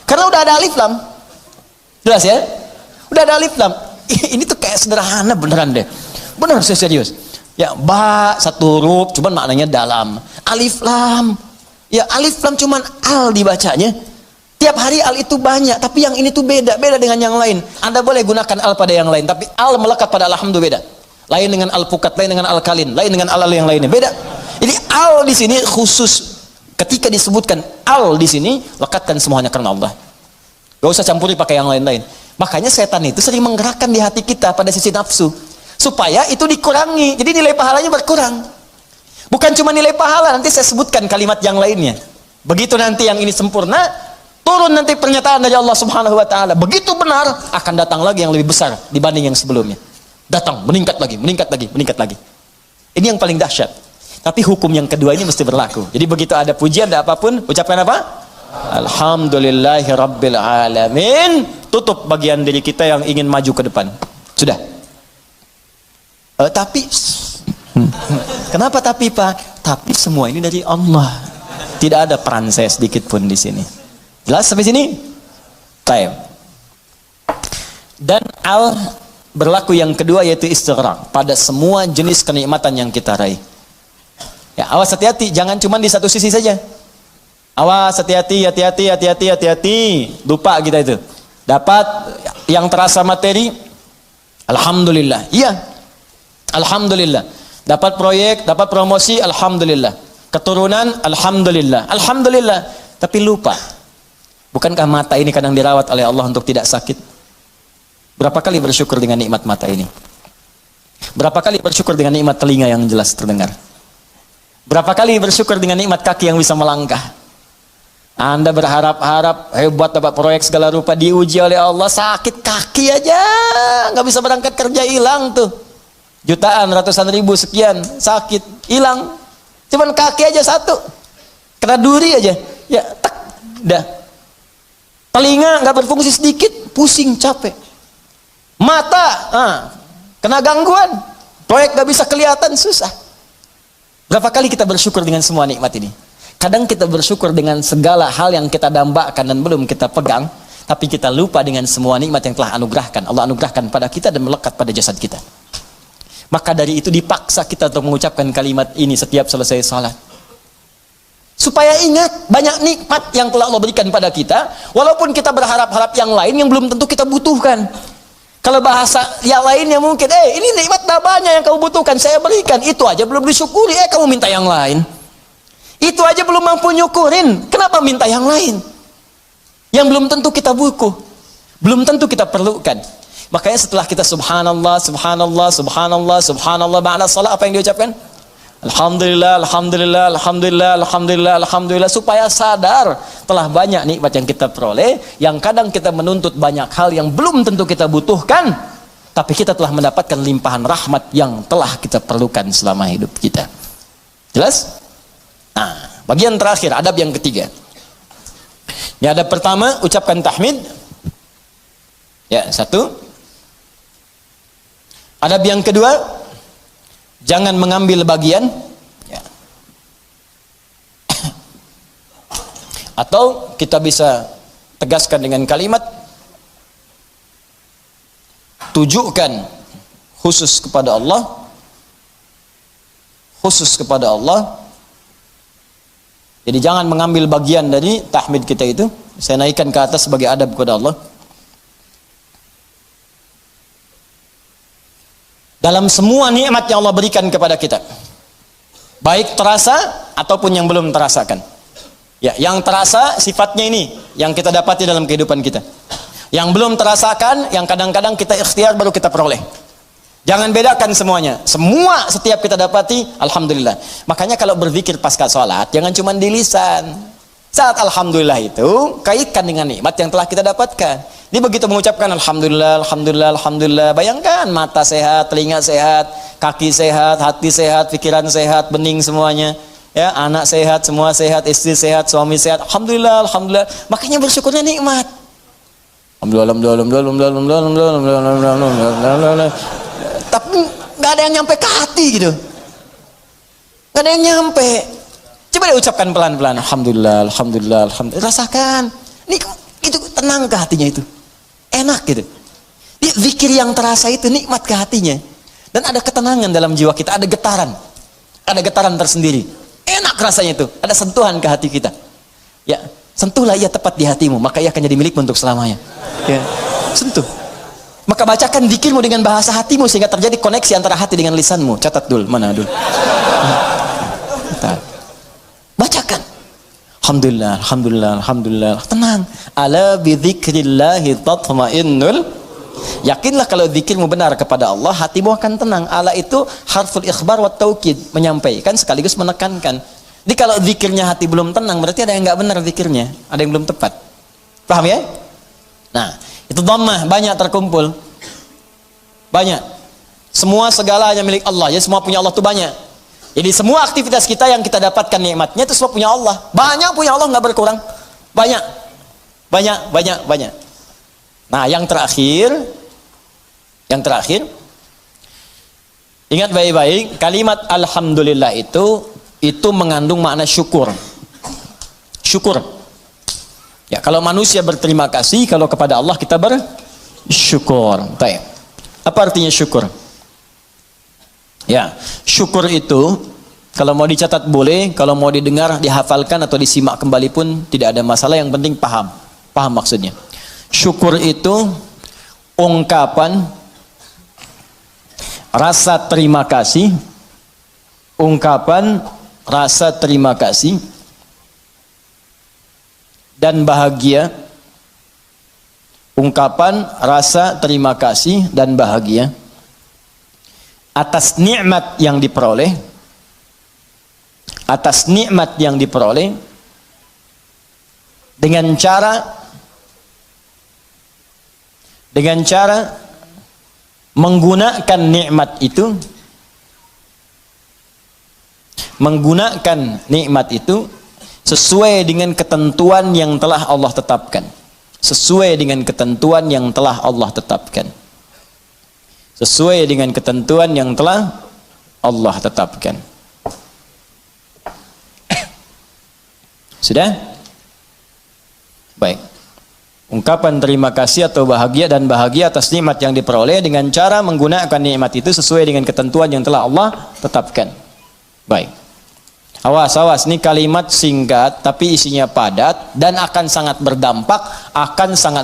Karena udah ada alif lam. Jelas ya? Udah ada alif lam. Ini tuh kayak sederhana beneran deh. Bener, saya serius. Ya, ba satu huruf, cuman maknanya dalam. Alif lam. Ya, alif lam cuman al dibacanya. Tiap hari al itu banyak, tapi yang ini tuh beda dengan yang lain. Anda boleh gunakan al pada yang lain, tapi al melekat pada alhamdulillah beda. Lain dengan al pukat, lain dengan al kalin, lain dengan al yang lainnya, beda. Jadi al di sini khusus ketika disebutkan al di sini, lekatkan semuanya karena Allah. Gak usah campuri pakai yang lain-lain. Makanya setan itu sering menggerakkan di hati kita pada sisi nafsu, supaya itu dikurangi. Jadi nilai pahalanya berkurang. Bukan cuma nilai pahala, nanti saya sebutkan kalimat yang lainnya. Begitu nanti yang ini sempurna, turun nanti pernyataan dari Allah Subhanahu wa taala. Begitu benar, akan datang lagi yang lebih besar dibanding yang sebelumnya. Datang, meningkat lagi, meningkat lagi, meningkat lagi. Ini yang paling dahsyat. Tapi hukum yang kedua ini mesti berlaku. Jadi begitu ada pujian, ada apapun, ucapkan apa? Alhamdulillahi rabbil alamin. Tutup bagian diri kita yang ingin maju ke depan. Sudah. Tapi kenapa tapi, Pak? Tapi semua ini dari Allah. Tidak ada peran saya sedikit pun di sini. Jelas sampai sini? Baik. Dan al berlaku yang kedua yaitu istighraq pada semua jenis kenikmatan yang kita raih. Ya, awas hati-hati, jangan cuma di satu sisi saja. Awas hati-hati, hati-hati. Lupa kita itu. Dapat yang terasa materi, alhamdulillah. Iya. Alhamdulillah. Dapat proyek, dapat promosi, alhamdulillah. Keturunan, alhamdulillah. Alhamdulillah. Tapi lupa. Bukankah mata ini kadang dirawat oleh Allah untuk tidak sakit? Berapa kali bersyukur dengan nikmat mata ini? Berapa kali bersyukur dengan nikmat telinga yang jelas terdengar? Berapa kali bersyukur dengan nikmat kaki yang bisa melangkah? Anda berharap-harap hebat dapat proyek segala rupa, diuji oleh Allah, sakit kaki aja, nggak bisa berangkat kerja, hilang tuh. Jutaan, ratusan ribu, sekian, sakit, hilang. Cuman kaki aja satu, kena duri aja, ya tak, dah. Telinga nggak berfungsi sedikit, pusing, capek. Mata, kena gangguan, proyek nggak bisa kelihatan, susah. Berapa kali kita bersyukur dengan semua nikmat ini? Kadang kita bersyukur dengan segala hal yang kita dambakan dan belum kita pegang, tapi kita lupa dengan semua nikmat yang telah Allah anugerahkan pada kita dan melekat pada jasad kita. Maka dari itu dipaksa kita untuk mengucapkan kalimat ini setiap selesai salat. Supaya ingat banyak nikmat yang telah Allah berikan pada kita, walaupun kita berharap-harap yang lain yang belum tentu kita butuhkan. Kalau bahasa yang lainnya mungkin, ini nikmat banyak yang kamu butuhkan, saya berikan, itu aja belum disyukuri, kamu minta yang lain. Itu aja belum mampu nyukurin, kenapa minta yang lain? Yang belum tentu kita butuh, belum tentu kita perlukan. Makanya setelah kita subhanallah, subhanallah, subhanallah, subhanallah, ba'da salat apa yang diucapkan? Alhamdulillah, alhamdulillah, alhamdulillah, alhamdulillah, alhamdulillah, supaya sadar telah banyak nikmat yang kita peroleh, yang kadang kita menuntut banyak hal yang belum tentu kita butuhkan, tapi kita telah mendapatkan limpahan rahmat yang telah kita perlukan selama hidup kita. Jelas? Nah, bagian terakhir, adab yang ketiga. Ya, adab pertama, ucapkan tahmid. Ya, satu. Adab yang kedua, jangan mengambil bagian, ya. Atau kita bisa tegaskan dengan kalimat, tujukan khusus kepada Allah, khusus kepada Allah. Jadi jangan mengambil bagian dari tahmid kita itu. Saya naikkan ke atas sebagai adab kepada Allah. Dalam semua nikmat yang Allah berikan kepada kita, baik terasa ataupun yang belum terasakan. Ya, yang terasa sifatnya ini yang kita dapati dalam kehidupan kita. Yang belum terasakan, yang kadang-kadang kita ikhtiar baru kita peroleh. Jangan bedakan semuanya. Semua setiap kita dapati, alhamdulillah. Makanya kalau berzikir pasca sholat, jangan cuma di lisan. Saat alhamdulillah itu, kaitkan dengan nikmat yang telah kita dapatkan. Ini begitu mengucapkan alhamdulillah, alhamdulillah, alhamdulillah. Bayangkan mata sehat, telinga sehat, kaki sehat, hati sehat, pikiran sehat, bening semuanya. Ya, anak sehat, semua sehat, istri sehat, suami sehat. Alhamdulillah, alhamdulillah. Makanya bersyukurnya nikmat. Alhamdulillah. Tapi nggak ada yang nyampe ke hati gitu, nggak ada yang nyampe. Coba deh ucapkan pelan-pelan, alhamdulillah, alhamdulillah, alhamdulillah. Rasakan, nih itu tenang ke hatinya, itu enak gitu. Zikir yang terasa itu nikmat ke hatinya, dan ada ketenangan dalam jiwa kita, ada getaran tersendiri. Enak rasanya itu, ada sentuhan ke hati kita. Ya, sentuhlah ia tepat di hatimu, maka ia akan jadi milikmu untuk selamanya. Ya, sentuh. Maka bacakan zikirmu dengan bahasa hatimu sehingga terjadi koneksi antara hati dengan lisanmu. Catat dul, mana dul? Bacakan. Alhamdulillah, alhamdulillah, alhamdulillah. Tenang. Ala bidzikrillahi tatma'innul. Yakinlah kalau zikirmu benar kepada Allah, hatimu akan tenang. Ala itu harful ikhbar wa taukid, menyampaikan sekaligus menekankan. Jadi kalau zikirnya hati belum tenang, berarti ada yang nggak benar zikirnya, ada yang belum tepat. Paham ya? Nah, itu dhammah banyak terkumpul. Banyak. Semua segalanya milik Allah. Ya, semua punya Allah itu banyak. Jadi semua aktivitas kita yang kita dapatkan nikmatnya itu semua punya Allah. Banyak punya Allah, nggak berkurang. Banyak. Banyak, banyak, banyak. Nah, yang terakhir ingat baik-baik, kalimat alhamdulillah itu mengandung makna syukur. Syukur. Ya, kalau manusia berterima kasih, kalau kepada Allah kita bersyukur. Baik. Apa artinya syukur? Ya, syukur itu kalau mau dicatat boleh, kalau mau didengar, dihafalkan atau disimak kembali pun tidak ada masalah, yang penting paham. Paham maksudnya. Syukur itu ungkapan rasa terima kasih, ungkapan rasa terima kasih dan bahagia, ungkapan rasa terima kasih dan bahagia atas nikmat yang diperoleh, dengan cara menggunakan nikmat itu sesuai dengan ketentuan yang telah Allah tetapkan. Sesuai dengan ketentuan yang telah Allah tetapkan. Sesuai dengan ketentuan yang telah Allah tetapkan. Sudah? Baik. Ungkapan terima kasih atau bahagia dan bahagia atas nikmat yang diperoleh dengan cara menggunakan nikmat itu sesuai dengan ketentuan yang telah Allah tetapkan. Baik. Awas, ini kalimat singkat tapi isinya padat dan akan sangat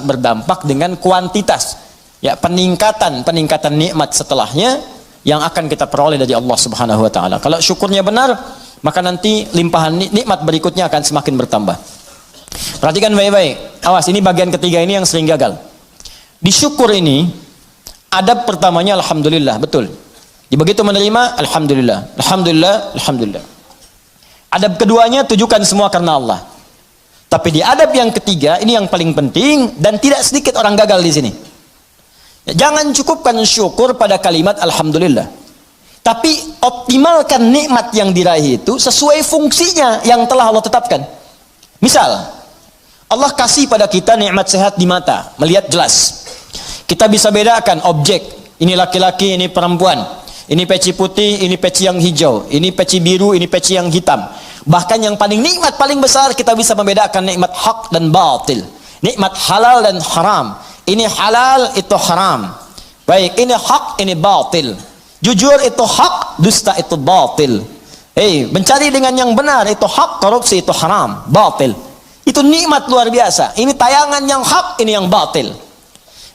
berdampak dengan kuantitas. Ya, peningkatan nikmat setelahnya yang akan kita peroleh dari Allah Subhanahu wa taala. Kalau syukurnya benar, maka nanti limpahan nikmat berikutnya akan semakin bertambah. Perhatikan baik-baik. Awas, ini bagian ketiga ini yang sering gagal. Di syukur ini, adab pertamanya alhamdulillah, betul. Begitu menerima, alhamdulillah, alhamdulillah, alhamdulillah. Adab keduanya, tujukan semua karena Allah. Tapi di adab yang ketiga, ini yang paling penting dan tidak sedikit orang gagal di sini. Jangan cukupkan syukur pada kalimat alhamdulillah. Tapi optimalkan nikmat yang diraih itu sesuai fungsinya yang telah Allah tetapkan. Misal, Allah kasih pada kita nikmat sehat di mata, melihat jelas. Kita bisa bedakan objek, ini laki-laki, ini perempuan. Ini peci putih, ini peci yang hijau, ini peci biru, ini peci yang hitam. Bahkan yang paling nikmat paling besar, kita bisa membedakan nikmat hak dan batil, nikmat halal dan haram. Ini halal, itu haram. Baik, ini hak, ini batil. Jujur itu hak, dusta itu batil. Mencari dengan yang benar itu hak, korupsi itu haram, batil. Itu nikmat luar biasa. Ini tayangan yang hak, ini yang batil.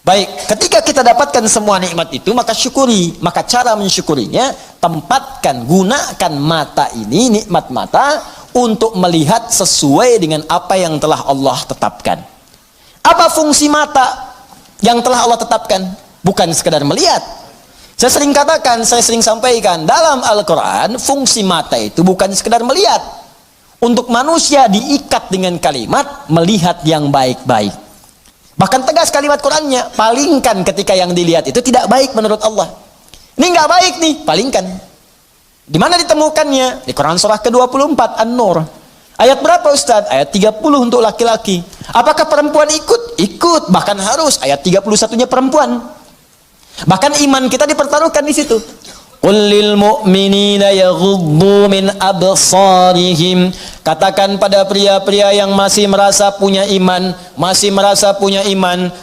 Baik, ketika kita dapatkan semua nikmat itu, maka syukuri. Maka cara mensyukurinya, tempatkan, gunakan mata ini, nikmat mata, untuk melihat sesuai dengan apa yang telah Allah tetapkan. Apa fungsi mata? yang telah Allah tetapkan, bukan sekedar melihat. Saya sering katakan, saya sering sampaikan, dalam Al-Quran fungsi mata itu bukan sekedar melihat. Untuk manusia diikat dengan kalimat melihat yang baik-baik. Bahkan tegas kalimat Qurannya, palingkan ketika yang dilihat itu tidak baik menurut Allah. Ini nggak baik nih, palingkan. Di mana ditemukannya? Di Quran surah ke-24 An-Nur. Ayat berapa Ustaz? Ayat 30 untuk laki-laki. Apakah perempuan ikut? Ikut, bahkan harus. Ayat 31-nya perempuan. Bahkan iman kita dipertaruhkan di situ. Qul lil mu'minina yaghuddu min absarihim. Katakan pada pria-pria yang masih merasa punya iman,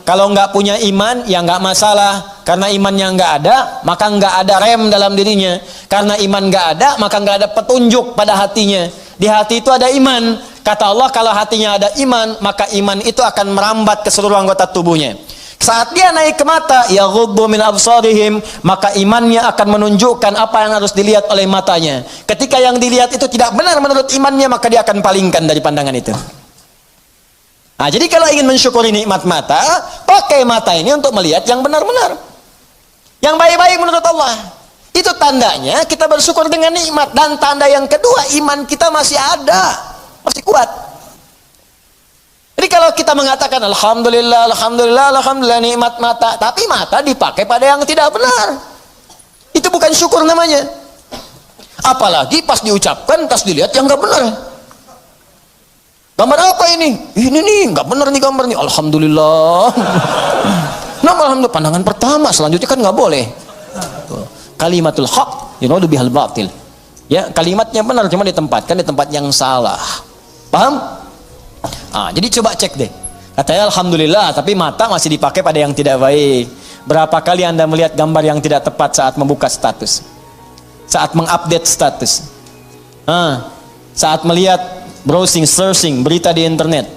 kalau nggak punya iman ya nggak masalah, karena imannya nggak ada, maka nggak ada rem dalam dirinya. Karena iman nggak ada, maka nggak ada petunjuk pada hatinya. Di hati itu ada iman. Kata Allah, kalau hatinya ada iman, maka iman itu akan merambat ke seluruh anggota tubuhnya. Saat dia naik ke mata, yaghuddu min absarihim, maka imannya akan menunjukkan apa yang harus dilihat oleh matanya. Ketika yang dilihat itu tidak benar menurut imannya, maka dia akan palingkan dari pandangan itu. Nah, jadi kalau ingin mensyukuri nikmat mata, pakai mata ini untuk melihat yang benar-benar, yang baik-baik menurut Allah. Itu tandanya kita bersyukur dengan nikmat. Dan tanda yang kedua, iman kita masih ada, masih kuat. Jadi kalau kita mengatakan alhamdulillah, alhamdulillah, alhamdulillah nikmat mata, tapi mata dipakai pada yang tidak benar, itu bukan syukur namanya. Apalagi pas diucapkan, pas dilihat yang nggak benar. Gambar apa ini? Ini nih nggak benar nih gambar nih. Alhamdulillah. Nah, alhamdulillah pandangan pertama, selanjutnya kan nggak boleh. Kalimatul haq yuradu bihal batil. Ya, kalimatnya benar cuma ditempatkan di tempat yang salah. Paham? Jadi coba cek deh. Katanya alhamdulillah, tapi mata masih dipakai pada yang tidak baik. Berapa kali Anda melihat gambar yang tidak tepat saat membuka status, saat mengupdate status, saat melihat browsing, searching berita di internet,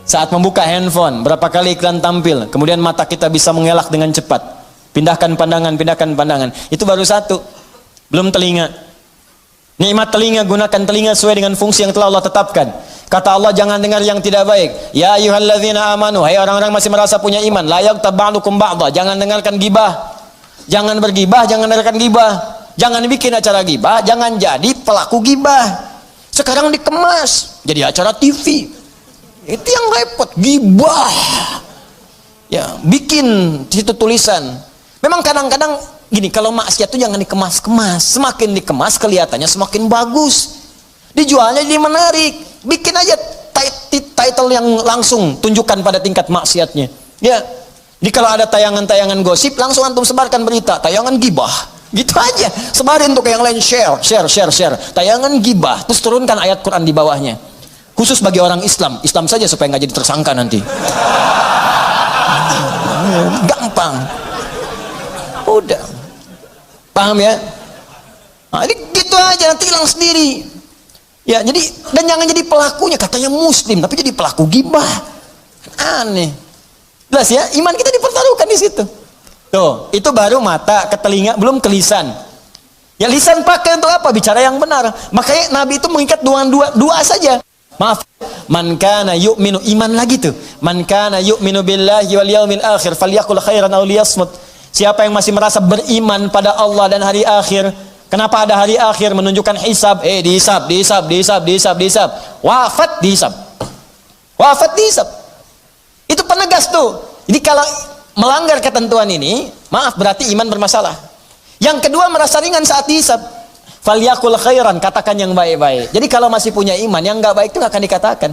saat membuka handphone, berapa kali iklan tampil, kemudian mata kita bisa mengelak dengan cepat, pindahkan pandangan. Itu baru satu, belum telinga. Nikmat telinga, gunakan telinga sesuai dengan fungsi yang telah Allah tetapkan. Kata Allah, jangan dengar yang tidak baik. Ya ayyuhalladzina amanu, hai orang-orang masih merasa punya iman, la yaghtab ba'dukum ba'dha, jangan dengarkan gibah. Jangan bergibah, jangan dengarkan gibah. Jangan bikin acara gibah, jangan jadi pelaku gibah. Sekarang dikemas jadi acara TV. Itu yang repot, gibah. Ya, bikin di situ tulisan. Memang kadang-kadang gini, kalau maksiat itu jangan dikemas-kemas. Semakin dikemas kelihatannya semakin bagus. Dijualnya jadi menarik. Bikin aja title yang langsung tunjukkan pada tingkat maksiatnya. Ya. Jadi kalau ada tayangan-tayangan gosip, langsung antum sebarkan berita, tayangan gibah. Gitu aja. Sebarin untuk yang lain, share. Tayangan gibah, terus turunkan ayat Quran di bawahnya. Khusus bagi orang Islam saja supaya nggak jadi tersangka nanti. Gampang. Udah. Paham ya? Nah, ini gitu aja, nanti hilang sendiri. Ya, jadi dan jangan jadi pelakunya, katanya muslim tapi jadi pelaku gibah. Aneh. Jelas ya, iman kita dipertaruhkan di situ. Tuh, itu baru mata, ke telinga, belum ke lisan. Ya, lisan pakai untuk apa? Bicara yang benar. Makanya Nabi itu mengikat dua saja. Maaf, man kana yu'minu, iman lagi tuh. Man kana yu'minu billahi wal yaumil akhir falyaqul khairan aw liyasmut. Siapa yang masih merasa beriman pada Allah dan hari akhir. Kenapa ada hari akhir? Menunjukkan hisab. Dihisab. Wafat dihisab. Itu penegas tuh. Jadi kalau melanggar ketentuan ini, maaf, berarti iman bermasalah. Yang kedua, merasa ringan saat dihisab. Falyakul khairan, katakan yang baik-baik. Jadi kalau masih punya iman, yang nggak baik itu nggak akan dikatakan.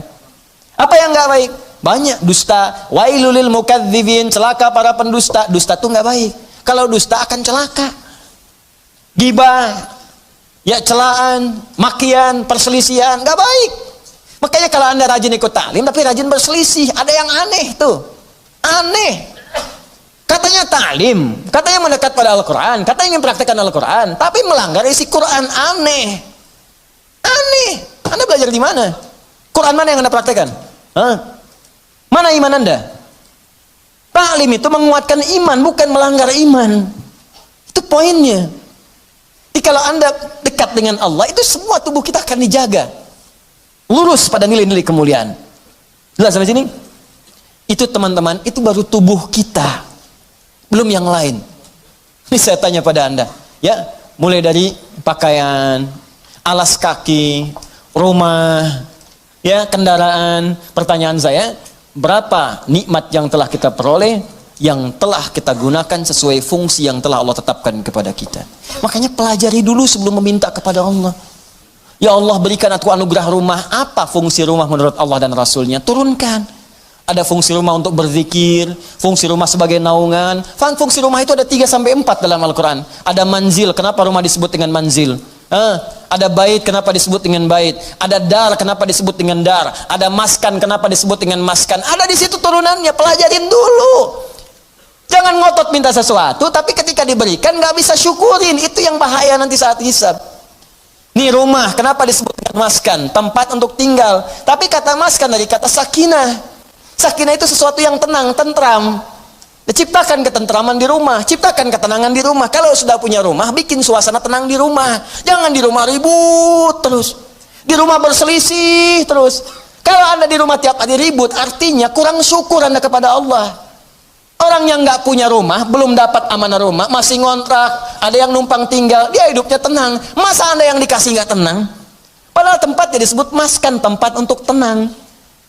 Apa yang nggak baik? Banyak. Dusta. Wailulil mukadzibin, celaka para pendusta. Dusta tuh nggak baik. Kalau dusta akan celaka. Gibah, ya celaan, makian, perselisihan, nggak baik. Makanya kalau Anda rajin ikut taklim tapi rajin berselisih, ada yang aneh tuh. Aneh. Katanya taklim, katanya mendekat pada Al-Quran, katanya ingin praktekkan Al-Quran, tapi melanggar isi Quran. Aneh. Anda belajar di mana? Quran mana yang Anda praktekkan? Mana iman Anda? Taklim itu menguatkan iman, bukan melanggar iman. Itu poinnya. Jadi kalau Anda dekat dengan Allah, itu semua tubuh kita akan dijaga lurus pada nilai-nilai kemuliaan. Jelas sampai sini? Itu teman-teman, itu baru tubuh kita. Belum yang lain. Ini saya tanya pada Anda, ya, mulai dari pakaian, alas kaki, rumah, ya, kendaraan. Pertanyaan saya, berapa nikmat yang telah kita peroleh, yang telah kita gunakan sesuai fungsi yang telah Allah tetapkan kepada kita. Makanya pelajari dulu sebelum meminta kepada Allah. Ya Allah, berikan aku anugerah rumah. Apa fungsi rumah menurut Allah dan Rasulnya? Turunkan. Ada fungsi rumah untuk berzikir, fungsi rumah sebagai naungan. Fungsi rumah itu ada 3-4 dalam Al-Quran. Ada manzil, kenapa rumah disebut dengan manzil? Ada bait, kenapa disebut dengan bait? Ada dar, kenapa disebut dengan dar? Ada maskan, kenapa disebut dengan maskan? Ada di situ turunannya, pelajarin dulu. Jangan ngotot minta sesuatu, tapi ketika diberikan nggak bisa syukurin. Itu yang bahaya nanti saat hisab. Nih rumah, kenapa disebut dengan maskan? Tempat untuk tinggal. Tapi kata maskan dari kata sakinah. Sakinah itu sesuatu yang tenang, tentram. Ciptakan ketentraman di rumah, ciptakan ketenangan di rumah. Kalau sudah punya rumah, bikin suasana tenang di rumah. Jangan di rumah ribut terus. Di rumah berselisih terus. Kalau Anda di rumah tiap hari ribut, artinya kurang syukur Anda kepada Allah. Orang yang nggak punya rumah, belum dapat amanah rumah, masih ngontrak, ada yang numpang tinggal, dia hidupnya tenang. Masa Anda yang dikasih nggak tenang? Padahal tempatnya disebut maskan, tempat untuk tenang.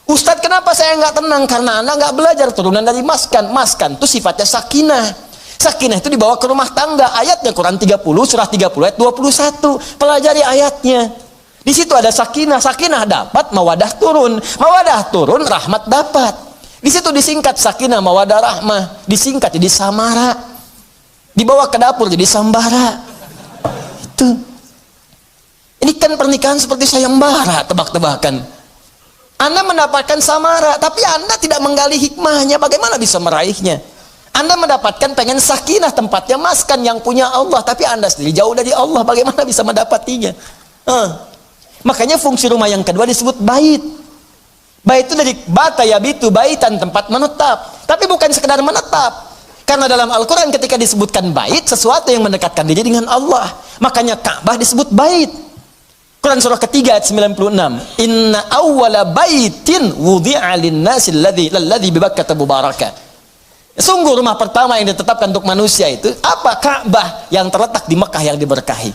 Ustadz, kenapa saya nggak tenang? Karena Anda nggak belajar turunan dari maskan. Maskan itu sifatnya sakinah. Sakinah itu dibawa ke rumah tangga. Ayatnya Quran 30, surah 30 ayat 21. Pelajari ayatnya. Di situ ada sakinah. Sakinah dapat, mawadah turun. Mawadah turun, rahmat dapat. Di situ disingkat sakinah, mawadah, rahmah. Disingkat jadi samara. Dibawa ke dapur jadi sambara. Itu. Ini kan pernikahan seperti sayembara, tebak-tebakan. Anda mendapatkan samara, tapi Anda tidak menggali hikmahnya, bagaimana bisa meraihnya? Anda mendapatkan pengen sakinah, tempatnya maskan yang punya Allah, tapi Anda sendiri jauh dari Allah, bagaimana bisa mendapatinya? Makanya fungsi rumah yang kedua disebut bait. Bait itu dari bata yabitu, baitan, tempat menetap. Tapi bukan sekedar menetap. Karena dalam Al-Quran ketika disebutkan bait, sesuatu yang mendekatkan diri dengan Allah. Makanya Ka'bah disebut bait. Quran surah ketiga ayat 96. Inna awwala baitin wudi'a lin-nasi alladzi bi Bakkah mubarakah. Sungguh rumah pertama yang ditetapkan untuk manusia itu apa? Ka'bah yang terletak di Mekah yang diberkahi.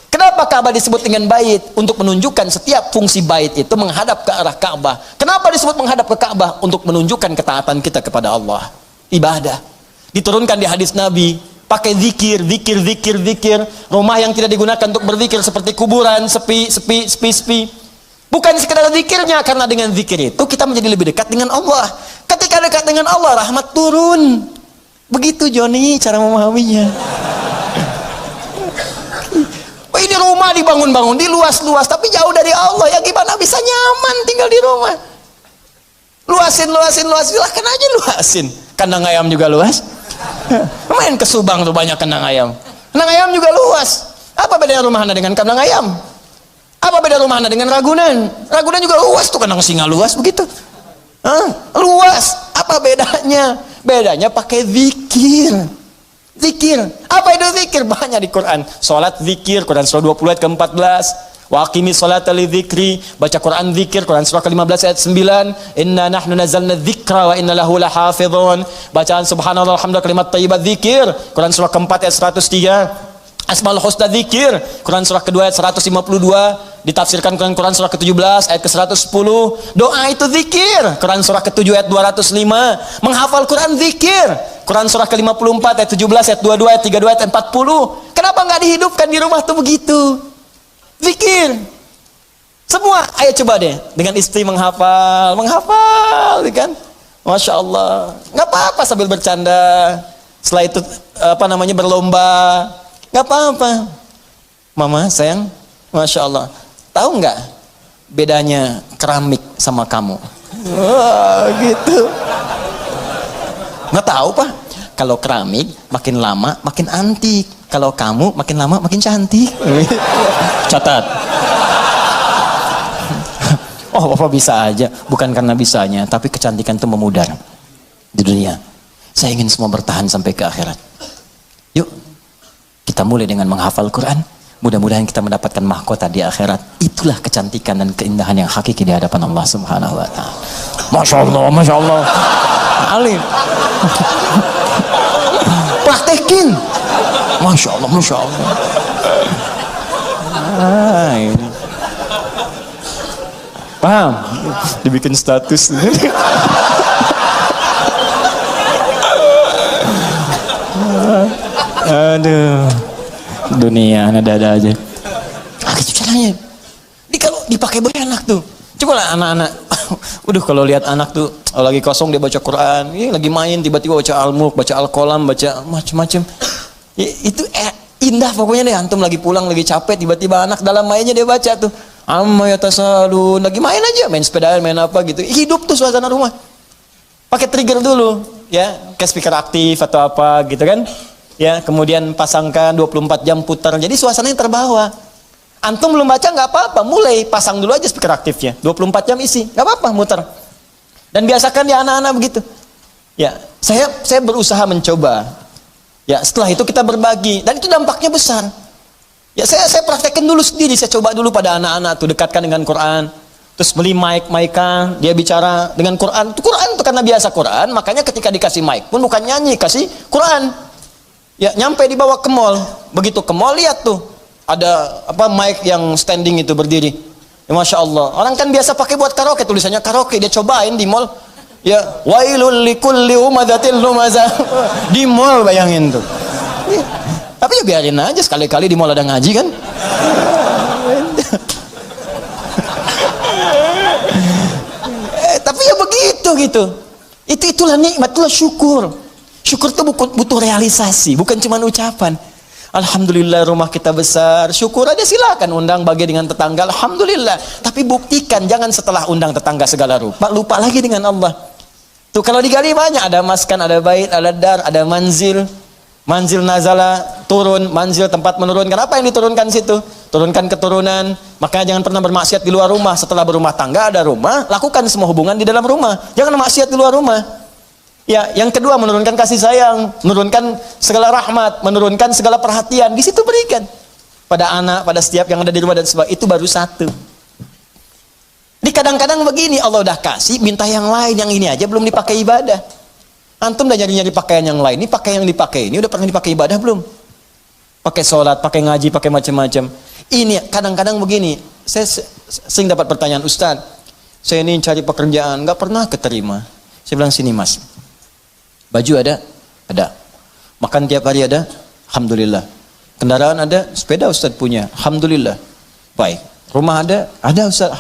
Kenapa Ka'bah disebut dengan bait? Untuk menunjukkan setiap fungsi bait itu menghadap ke arah Ka'bah. Kenapa disebut menghadap ke Ka'bah? Untuk menunjukkan ketaatan kita kepada Allah. Ibadah. Diturunkan di hadis Nabi. Pakai zikir. Rumah yang tidak digunakan untuk berzikir seperti kuburan, sepi. Bukan sekedar zikirnya, karena dengan zikir itu kita menjadi lebih dekat dengan Allah. Ketika dekat dengan Allah, rahmat turun. Begitu Joni cara memahaminya. Oh, ini rumah dibangun-bangun, di luas-luas, tapi jauh dari Allah. Ya gimana bisa nyaman tinggal di rumah? Luasin, silahkan aja luasin. Kandang ayam juga luas. Main ke Subang tuh banyak kandang ayam. Kandang ayam juga luas. Apa bedanya rumah Anda dengan kandang ayam? Apa beda rumah Anda dengan Ragunan? Ragunan juga luas tuh, kandang singa luas begitu. Luas. Apa bedanya? Bedanya pakai zikir. Zikir. Apa itu zikir? Banyak di Quran. Salat zikir, Quran surah 20 ayat ke-14. Wa aqimi sholata li dzikri, baca Quran zikir, Quran surah ke-15 ayat 9. Inna nahnu nazzalna dzikra wa inna lahu lahafizun. Bacaan subhanallah alhamdulillah kalimat thayyibat zikir, Quran surah ke-4 ayat 103. Asmaul husna zikir, Quran surah kedua ayat 152. Ditafsirkan Quran surah ke-17 ayat ke-110. Doa itu zikir, Quran surah ke-7 ayat 205. Menghafal Quran zikir, Quran surah ke-54 ayat 17 ayat 22 ayat 32 ayat 40. Kenapa nggak dihidupkan di rumah tuh begitu? Zikir. Semua, ayo coba deh dengan istri menghafal, kan? Masya Allah. Nggak apa-apa sambil bercanda. Setelah itu berlomba. Nggak apa-apa. Mama sayang, Masya Allah. Tahu nggak bedanya keramik sama kamu? Wah, gitu. Nggak tahu Pak. Kalau keramik makin lama makin antik. Kalau kamu makin lama makin cantik. Catat. Oh, Bapak bisa aja. Bukan karena bisanya, tapi kecantikan itu memudar di dunia. Saya ingin semua bertahan sampai ke akhirat. Yuk, kita mulai dengan menghafal Quran. Mudah-mudahan kita mendapatkan mahkota di akhirat. Itulah kecantikan dan keindahan yang hakiki di hadapan Allah Subhanahu wa Ta'ala. Masya Allah, Masya Allah. alim. Praktekin. Masya Allah, Masya Allah. Ini. Paham? Dibikin status. Aduh, dunia ada-ada aja. Gitu caranya. Ini kalau dipakai banyak anak tuh. Coba lah anak-anak. Kalau lihat anak tuh lagi kosong dia baca Quran, lagi main tiba-tiba baca Al-Mulk, baca Al-Qalam, baca macam-macam. Itu indah pokoknya deh. Antum lagi pulang lagi capek tiba-tiba anak dalam mainnya dia baca tuh. Amma yatasalun, lagi main aja, main sepeda, main apa gitu. Hidup tuh suasana rumah. Pakai trigger dulu, ya, kayak speaker aktif atau apa gitu kan. Ya, kemudian pasangkan 24 jam putar. Jadi suasananya terbawa. Antum belum baca nggak apa-apa, mulai pasang dulu aja speaker aktifnya. 24 jam isi, nggak apa-apa muter. Dan biasakan ya anak-anak begitu. Ya, saya berusaha mencoba. Ya, setelah itu kita berbagi dan itu dampaknya besar. Ya, saya praktekkan dulu sendiri, saya coba dulu pada anak-anak tuh, dekatkan dengan Quran. Terus beli mic-an, dia bicara dengan Quran. Quran tuh karena biasa Quran, makanya ketika dikasih mic pun bukan nyanyi, kasih Quran. Ya, nyampe dibawa ke mall. Begitu ke mall lihat tuh ada mic yang standing itu berdiri. Ya, Masya Allah. Orang kan biasa pakai buat karaoke, tulisannya karaoke, dia cobain di mall. Ya, wailul likulli umadzatil lumazah. Di mall bayangin tuh. Ya, tapi ya biarin aja, sekali-kali di mall ada ngaji kan. Tapi ya begitu gitu. Itulah nikmat, itulah syukur. Syukur itu butuh realisasi, bukan cuma ucapan. Alhamdulillah rumah kita besar, syukur aja, silakan undang bagi dengan tetangga, alhamdulillah. Tapi buktikan, jangan setelah undang tetangga segala rupa, lupa lagi dengan Allah. Tuh kalau digali banyak, ada maskan, ada bait, ada dar, ada manzil. Manzil nazala, turun, manzil tempat menurunkan. Apa yang diturunkan situ? Turunkan keturunan. Makanya jangan pernah bermaksiat di luar rumah. Setelah berumah tangga ada rumah, lakukan semua hubungan di dalam rumah. Jangan maksiat di luar rumah. Ya, yang kedua menurunkan kasih sayang, menurunkan segala rahmat, menurunkan segala perhatian. Di situ berikan pada anak, pada setiap yang ada di rumah dan sebagainya. Itu baru satu. Di kadang-kadang begini, Allah udah kasih, minta yang lain, yang ini aja belum dipakai ibadah. Antum udah nyari-nyari pakaian yang lain, ini pakaian yang dipakai ini udah pernah dipakai ibadah belum? Pakai sholat, pakai ngaji, pakai macam-macam. Ini kadang-kadang begini, saya sering dapat pertanyaan, Ustaz, saya ini cari pekerjaan, nggak pernah keterima. Saya bilang, sini mas, baju ada? Ada. Makan tiap hari ada? Alhamdulillah. Kendaraan ada? Sepeda Ustaz punya? Alhamdulillah. Baik. Rumah ada? Ada Ustaz.